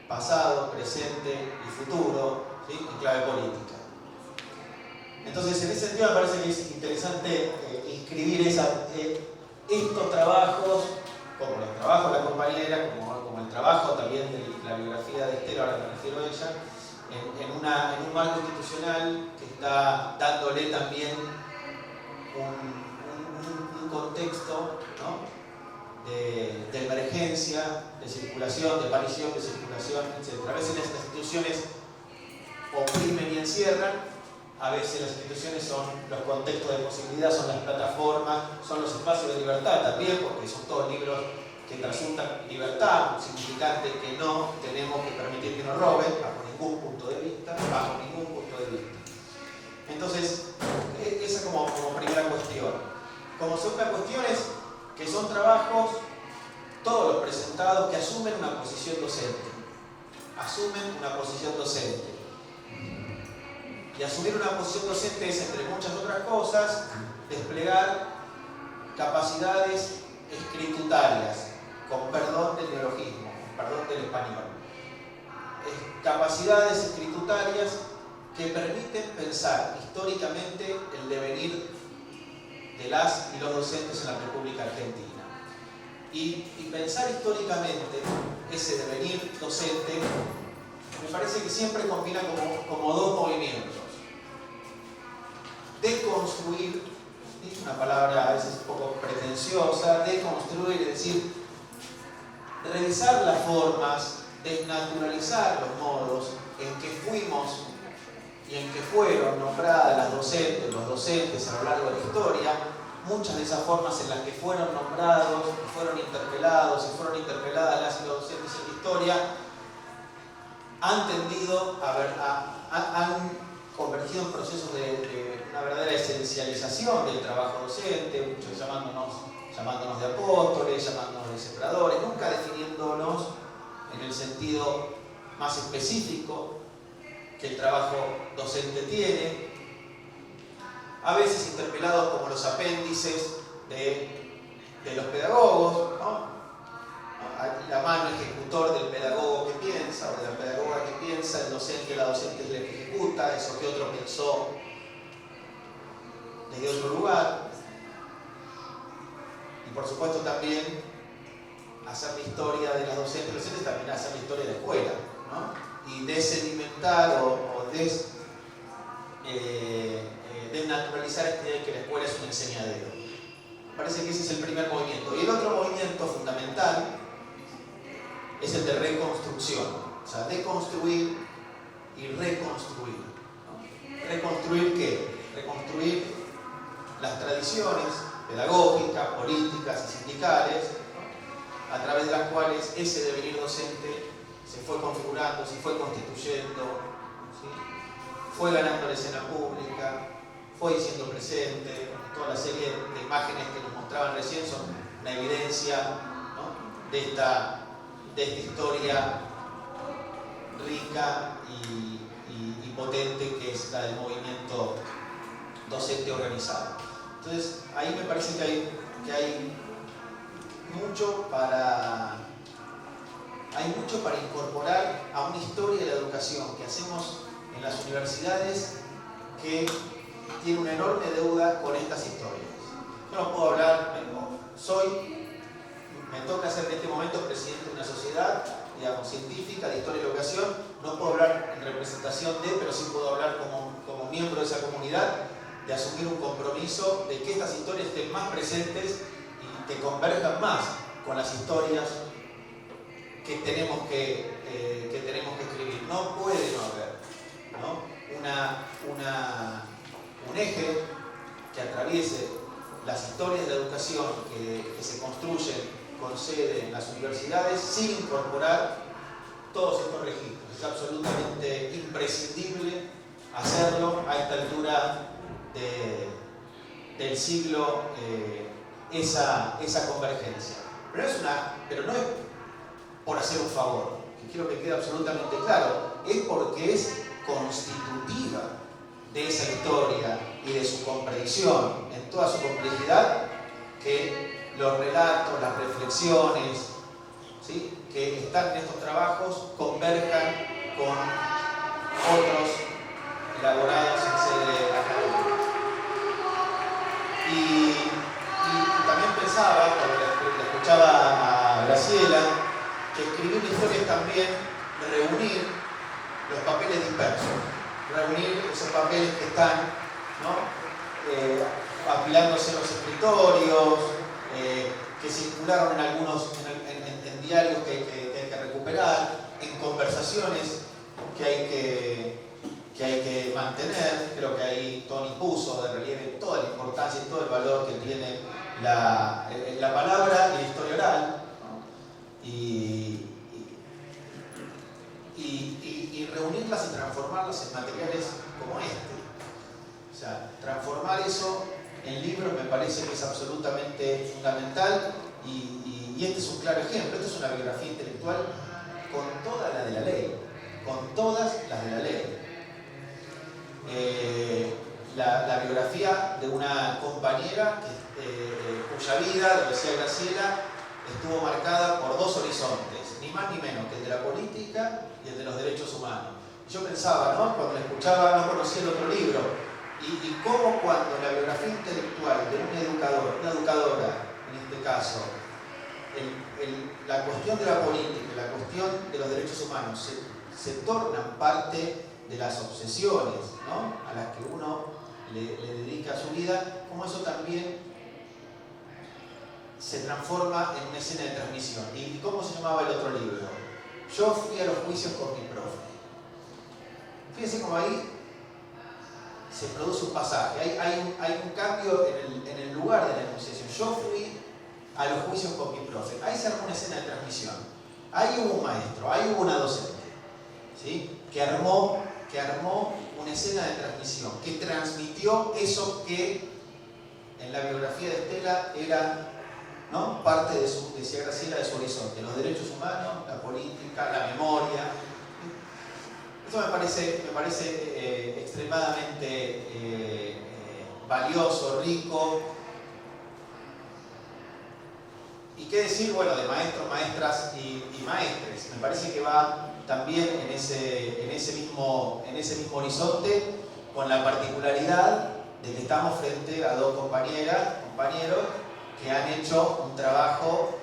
pasado, presente y futuro, ¿sí? En clave política. Entonces, en ese sentido me parece que es interesante inscribir estos trabajos, como los trabajos de la compañera, como el trabajo también de la biografía de Esther, ahora me refiero a ella, en un marco institucional que está dándole también un contexto, ¿no? de emergencia, de circulación, de aparición, de circulación, etc. A veces las instituciones oprimen y encierran, a veces las instituciones son los contextos de posibilidad, son las plataformas, son los espacios de libertad también, porque son todos libros que trasuntan libertad, un significante que no tenemos que permitir que nos roben, bajo ningún punto de vista, Entonces, esa como primera cuestión. Como segunda cuestión es que son trabajos, todos los presentados, que asumen una posición docente. Y asumir una posición docente es, entre muchas otras cosas, desplegar capacidades escritutarias, con perdón del neologismo, con perdón del español. Capacidades escritutarias que permiten pensar históricamente el devenir de las y los docentes en la República Argentina. Y pensar históricamente ese devenir docente me parece que siempre combina como dos movimientos. Deconstruir, es una palabra a veces un poco pretenciosa, deconstruir, es decir, revisar las formas, desnaturalizar los modos en que fuimos y en que fueron nombradas las docentes, los docentes a lo largo de la historia. Muchas de esas formas en las que fueron nombrados, fueron interpelados y fueron interpeladas las y los docentes en la historia, han tendido han convergido en procesos de una verdadera esencialización del trabajo docente, muchos llamándonos de apóstoles, llamándonos de sembradores, nunca definiéndonos en el sentido más específico que el trabajo docente tiene, a veces interpelados como los apéndices de los pedagogos, ¿no? La mano ejecutor del pedagogo que piensa o de la pedagoga que piensa, el docente, la docente es la que ejecuta, eso que otro pensó desde otro lugar. Y por supuesto también hacer la historia de las docentes, los docentes también hacer la historia de la escuela, ¿no? Y desedimentar o desnaturalizar esta idea de que la escuela es un enseñadero. Parece que ese es el primer movimiento. Y el otro movimiento fundamental es el de reconstrucción. O sea, deconstruir y reconstruir, ¿no? ¿Reconstruir qué? Reconstruir las tradiciones pedagógicas, políticas y sindicales, ¿no? A través de las cuales ese devenir docente se fue configurando, se fue constituyendo, ¿sí? Fue ganando la escena pública, fue siendo presente. Toda la serie de imágenes que nos mostraban recién son una evidencia, ¿no? de esta historia rica y potente que es la del movimiento docente organizado. Entonces, ahí me parece que hay mucho para hay mucho para incorporar a una historia de la educación que hacemos en las universidades que tiene una enorme deuda con estas historias. Yo no puedo hablar, me toca ser en este momento presidente de una sociedad, digamos, científica de historia y educación, no puedo hablar en representación de, pero sí puedo hablar como miembro de esa comunidad, de asumir un compromiso de que estas historias estén más presentes y que converjan más con las historias que tenemos que escribir. No puede no haber, ¿no?, un eje que atraviese las historias de educación que se construyen con sede en las universidades sin incorporar todos estos registros. Es absolutamente imprescindible hacerlo a esta altura del siglo, esa convergencia. Pero no es por hacer un favor, que quiero que quede absolutamente claro, es porque es constitutiva de esa historia y de su comprensión en toda su complejidad, que los relatos, las reflexiones, ¿sí?, que están en estos trabajos converjan con otros elaborados en sede académica. Y también pensaba, cuando le escuchaba a Graciela, que escribir una historia es también reunir los papeles dispersos, reunir esos papeles que están, ¿no?, apilándose en los escritorios, que circularon en diarios que hay que recuperar, en conversaciones que hay que mantener. Creo que ahí Tony puso de relieve toda la importancia y todo el valor que tiene la palabra y la historia oral, ¿no?, y reunirlas y transformarlas en materiales como este. O sea, transformar eso en libros me parece que es absolutamente fundamental, y este es un claro ejemplo. Esto es una biografía intelectual con toda la de la ley, con todas las de la ley. La biografía de una compañera cuya vida, lo decía Graciela, estuvo marcada por dos horizontes, ni más ni menos que el de la política y el de los derechos humanos. Yo pensaba, ¿no?, cuando la escuchaba, no conocía el otro libro, y cómo cuando la biografía intelectual de un educador, una educadora en este caso, la cuestión de la política y la cuestión de los derechos humanos se tornan parte de las obsesiones, ¿no?, a las que uno le dedica su vida, como eso también se transforma en una escena de transmisión. ¿Y cómo se llamaba el otro libro? Yo fui a los juicios con mi profe. Fíjense cómo ahí se produce un pasaje, hay un cambio en el lugar de la enunciación. Yo fui a los juicios con mi profe. Ahí se armó una escena de transmisión. Ahí hubo un maestro, ahí hubo una docente, ¿sí?, que armó una escena de transmisión, que transmitió eso que en la biografía de Estela era, ¿no?, parte de su, decía Graciela, de su horizonte: los derechos humanos, la política, la memoria. Eso me parece extremadamente valioso, rico. Y qué decir, bueno, de maestros, maestras y maestres. Me parece que va también en ese mismo horizonte, con la particularidad de que estamos frente a dos compañeros que han hecho un trabajo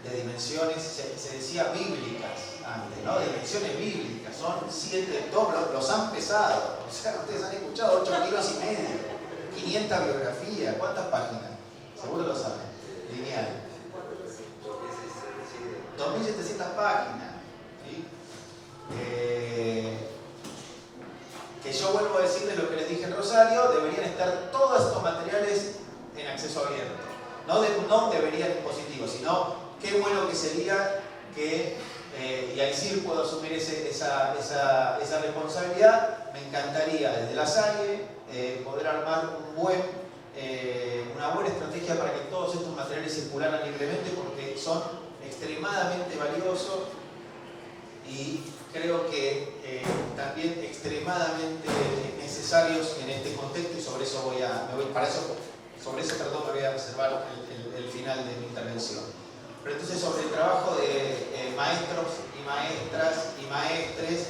de dimensiones, se decía bíblicas antes, ¿no?, dimensiones bíblicas. Son 7 tomos, los han pesado. O sea, ustedes han escuchado 8,5 kilos, 500 biografías. ¿Cuántas páginas? Seguro lo saben. Lineal. 2.700 páginas. ¿Sí? Que yo vuelvo a decirles lo que les dije en Rosario: deberían estar todos estos materiales en acceso abierto. No deberían dispositivos, sino qué bueno que sería que, y ahí sí puedo asumir esa responsabilidad, me encantaría desde la SAIE poder armar una buena estrategia para que todos estos materiales circularan libremente, porque son extremadamente valiosos y creo que también extremadamente necesarios en este contexto, y sobre eso me voy a reservar el final de mi intervención. Pero entonces sobre el trabajo de maestros y maestras y maestres,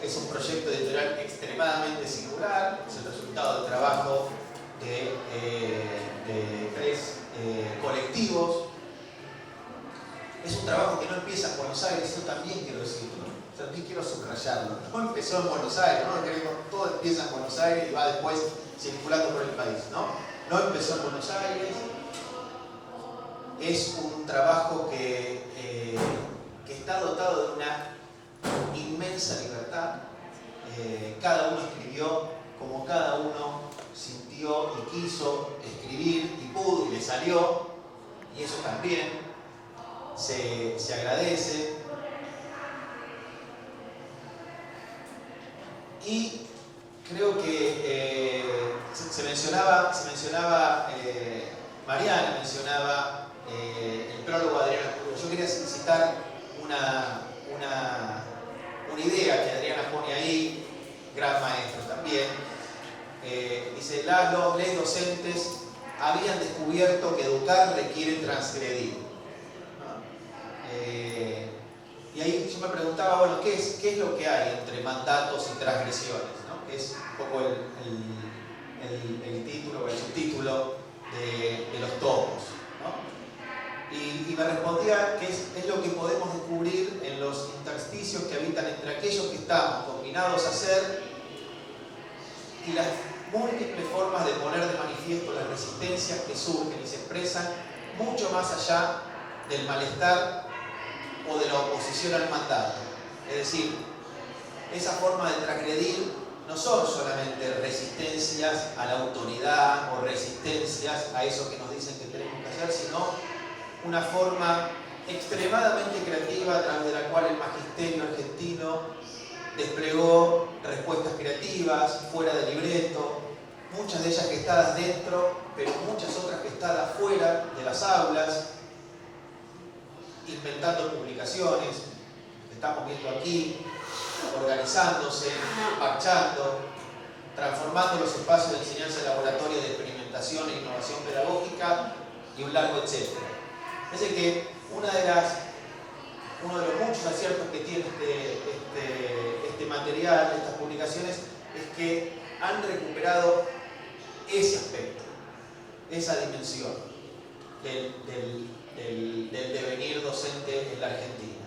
es un proyecto editorial extremadamente singular, es el resultado del trabajo de 3 colectivos. Es un trabajo que no empieza en Buenos Aires, eso también quiero decirlo, también quiero subrayarlo. No empezó en Buenos Aires, no queremos, todo empieza en Buenos Aires y va después circulando por el país, no empezó en Buenos Aires. Es un trabajo que está dotado de una inmensa libertad. Cada uno escribió como cada uno sintió y quiso escribir y pudo y le salió, y eso también se agradece. Y creo que se mencionaba Mariana mencionaba el prólogo de Adriana Curvo. Yo quería citar una idea que Adriana pone ahí, gran maestro también. Dice, les docentes habían descubierto que educar requiere transgredir. Y ahí yo me preguntaba, bueno, ¿qué es lo que hay entre mandatos y transgresiones? Que es un poco el título o el subtítulo de los tomos. Y me respondía que es lo que podemos descubrir en los intersticios que habitan entre aquellos que estamos combinados a ser y las múltiples formas de poner de manifiesto las resistencias que surgen y se expresan mucho más allá del malestar o de la oposición al mandato. Es decir, esa forma de transgredir no son solamente resistencias a la autoridad o resistencias a eso que nos dicen que tenemos que hacer, sino una forma extremadamente creativa a través de la cual el magisterio argentino desplegó respuestas creativas, fuera de libreto, muchas de ellas gestadas dentro, pero muchas otras gestadas fuera de las aulas, inventando publicaciones, que estamos viendo aquí, organizándose, marchando, transformando los espacios de enseñanza laboratorio de experimentación e innovación pedagógica y un largo etcétera. Es decir, que uno de los muchos aciertos que tiene este material, estas publicaciones, es que han recuperado ese aspecto, esa dimensión del devenir docente en la Argentina.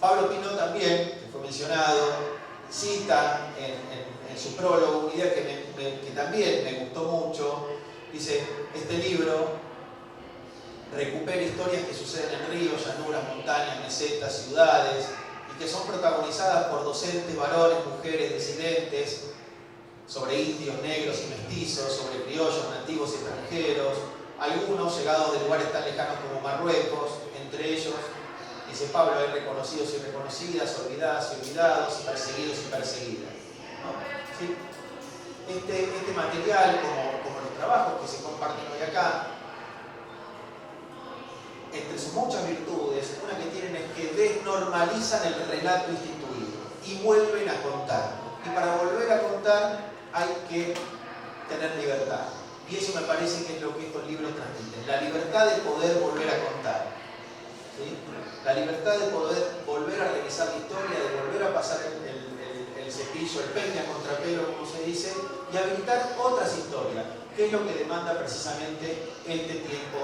Pablo Pino también, que fue mencionado, cita en su prólogo una idea que también me gustó mucho. Dice, este libro recupera historias que suceden en ríos, llanuras, montañas, mesetas, ciudades, y que son protagonizadas por docentes, varones, mujeres, disidentes, sobre indios, negros y mestizos, sobre criollos, nativos y extranjeros, algunos llegados de lugares tan lejanos como Marruecos, entre ellos, dice Pablo, hay reconocidos y reconocidas, olvidadas y olvidados, perseguidos y perseguidas. ¿Sí? Este material, como los trabajos que se comparten hoy acá, entre sus muchas virtudes, una que tienen es que desnormalizan el relato instituido y vuelven a contar. Y para volver a contar hay que tener libertad. Y eso me parece que es lo que estos libros transmiten. La libertad de poder volver a contar. ¿Sí? La libertad de poder volver a revisar la historia, de volver a pasar el cepillo, el peine a contrapelo, como se dice, y habilitar otras historias, que es lo que demanda precisamente este tiempo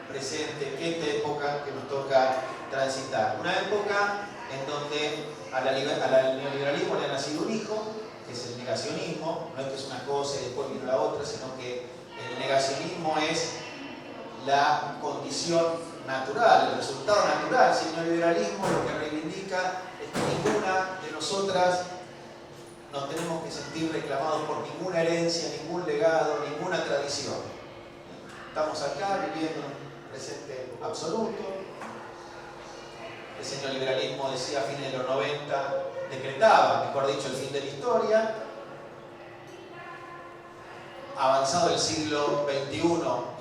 presente, esta época que nos toca transitar. Una época en donde al neoliberalismo le ha nacido un hijo, que es el negacionismo. No es que es una cosa y después vino la otra, sino que el negacionismo es la condición natural, el resultado natural. Si el neoliberalismo lo que reivindica es que ninguna de nosotras nos tenemos que sentir reclamados por ninguna herencia, ningún legado, ninguna tradición. Estamos acá viviendo en un presente absoluto. Ese neoliberalismo decía a fines de los 90, decretaba, mejor dicho, el fin de la historia. Avanzado el siglo XXI,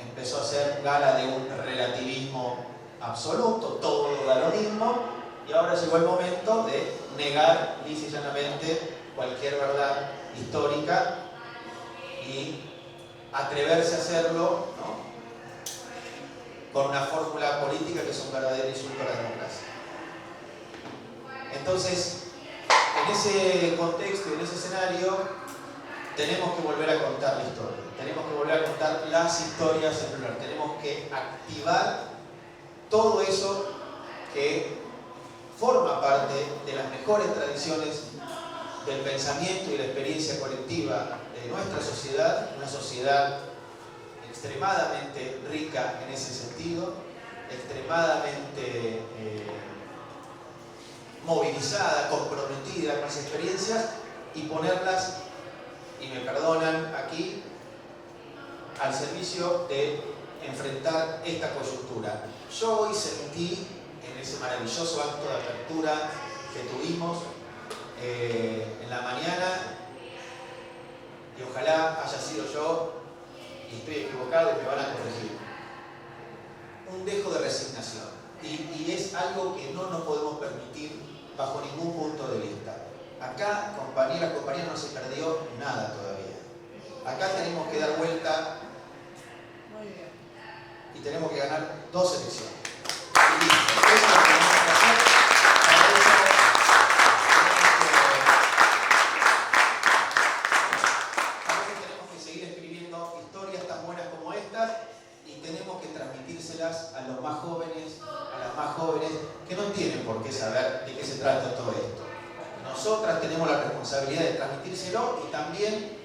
empezó a hacer gala de un relativismo absoluto, todo lo da lo mismo, y ahora llegó el momento de negar lisa y llanamente cualquier verdad histórica y atreverse a hacerlo, ¿no? con una fórmula política que es un verdadero insulto a la democracia. Entonces, en ese contexto, en ese escenario, tenemos que volver a contar la historia, tenemos que volver a contar las historias en plural, tenemos que activar todo eso que forma parte de las mejores tradiciones del pensamiento y la experiencia colectiva de nuestra sociedad, una sociedad extremadamente rica en ese sentido, extremadamente movilizada, comprometida con las experiencias, y ponerlas, y me perdonan aquí, al servicio de enfrentar esta coyuntura. Yo hoy sentí, en ese maravilloso acto de apertura que tuvimos en la mañana, y ojalá haya sido yo, y estoy equivocado y me van a corregir, un dejo de resignación. Y es algo que no nos podemos permitir bajo ningún punto de vista. Acá, compañeras, no se perdió nada todavía. Acá tenemos que dar vuelta y tenemos que ganar 2 elecciones. Y listo. Eso es lo que tenemos que hacer. Para eso tenemos que seguir escribiendo historias tan buenas como estas, y tenemos que transmitírselas a los más jóvenes, a las más jóvenes, que no tienen por qué saber de qué se trata todo esto. Nosotras tenemos la responsabilidad de transmitírselo, y también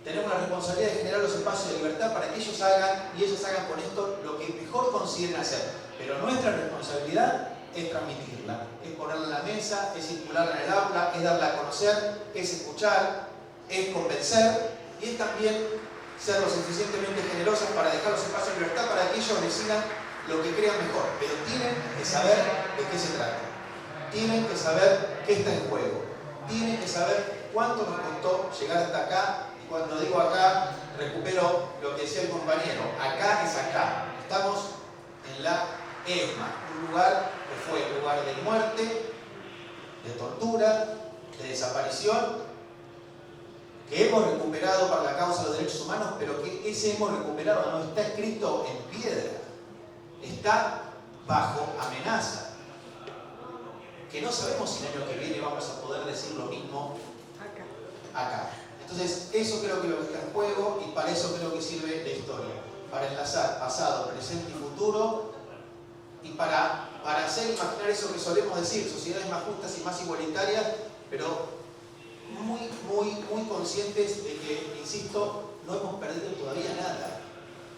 tenemos la responsabilidad de generar los espacios de libertad para que ellos hagan y ellas hagan con esto lo que mejor consideren hacer. Pero nuestra responsabilidad es transmitirla, es ponerla en la mesa, es circularla en el aula, es darla a conocer, es escuchar, es convencer, y es también ser lo suficientemente generosas para dejar los espacios de libertad para que ellos decidan lo que crean mejor. Pero tienen que saber de qué se trata. Tienen que saber qué está en juego. Tienen que saber cuánto nos costó llegar hasta acá. Y cuando digo acá, recupero lo que decía el compañero. Acá es acá. Estamos en la ESMA, un lugar que fue un lugar de muerte, de tortura, de desaparición, que hemos recuperado para la causa de los derechos humanos, pero que ese hemos recuperado no está escrito en piedra, está bajo amenaza. Que no sabemos si el año que viene vamos a poder decir lo mismo acá. Entonces, eso creo que es lo que está en juego, y para eso creo que sirve la historia, para enlazar pasado, presente y futuro, y para hacer imaginar eso que solemos decir, sociedades más justas y más igualitarias, pero muy conscientes de que, insisto, no hemos perdido todavía nada.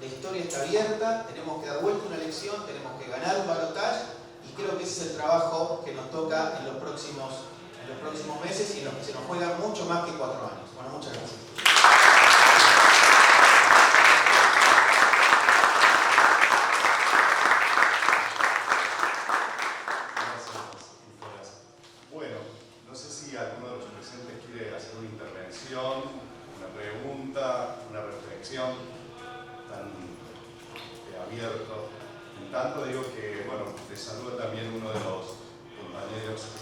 La historia está abierta, tenemos que dar vuelta a una elección, tenemos que ganar un balotaje, y creo que ese es el trabajo que nos toca en los próximos meses, y en los que se nos juega mucho más que 4 años. Bueno, muchas gracias. Bueno, no sé si alguno de los presentes quiere hacer una intervención, una pregunta, una reflexión, tan abierto. En tanto digo que, bueno, te saluda también uno de los compañeros que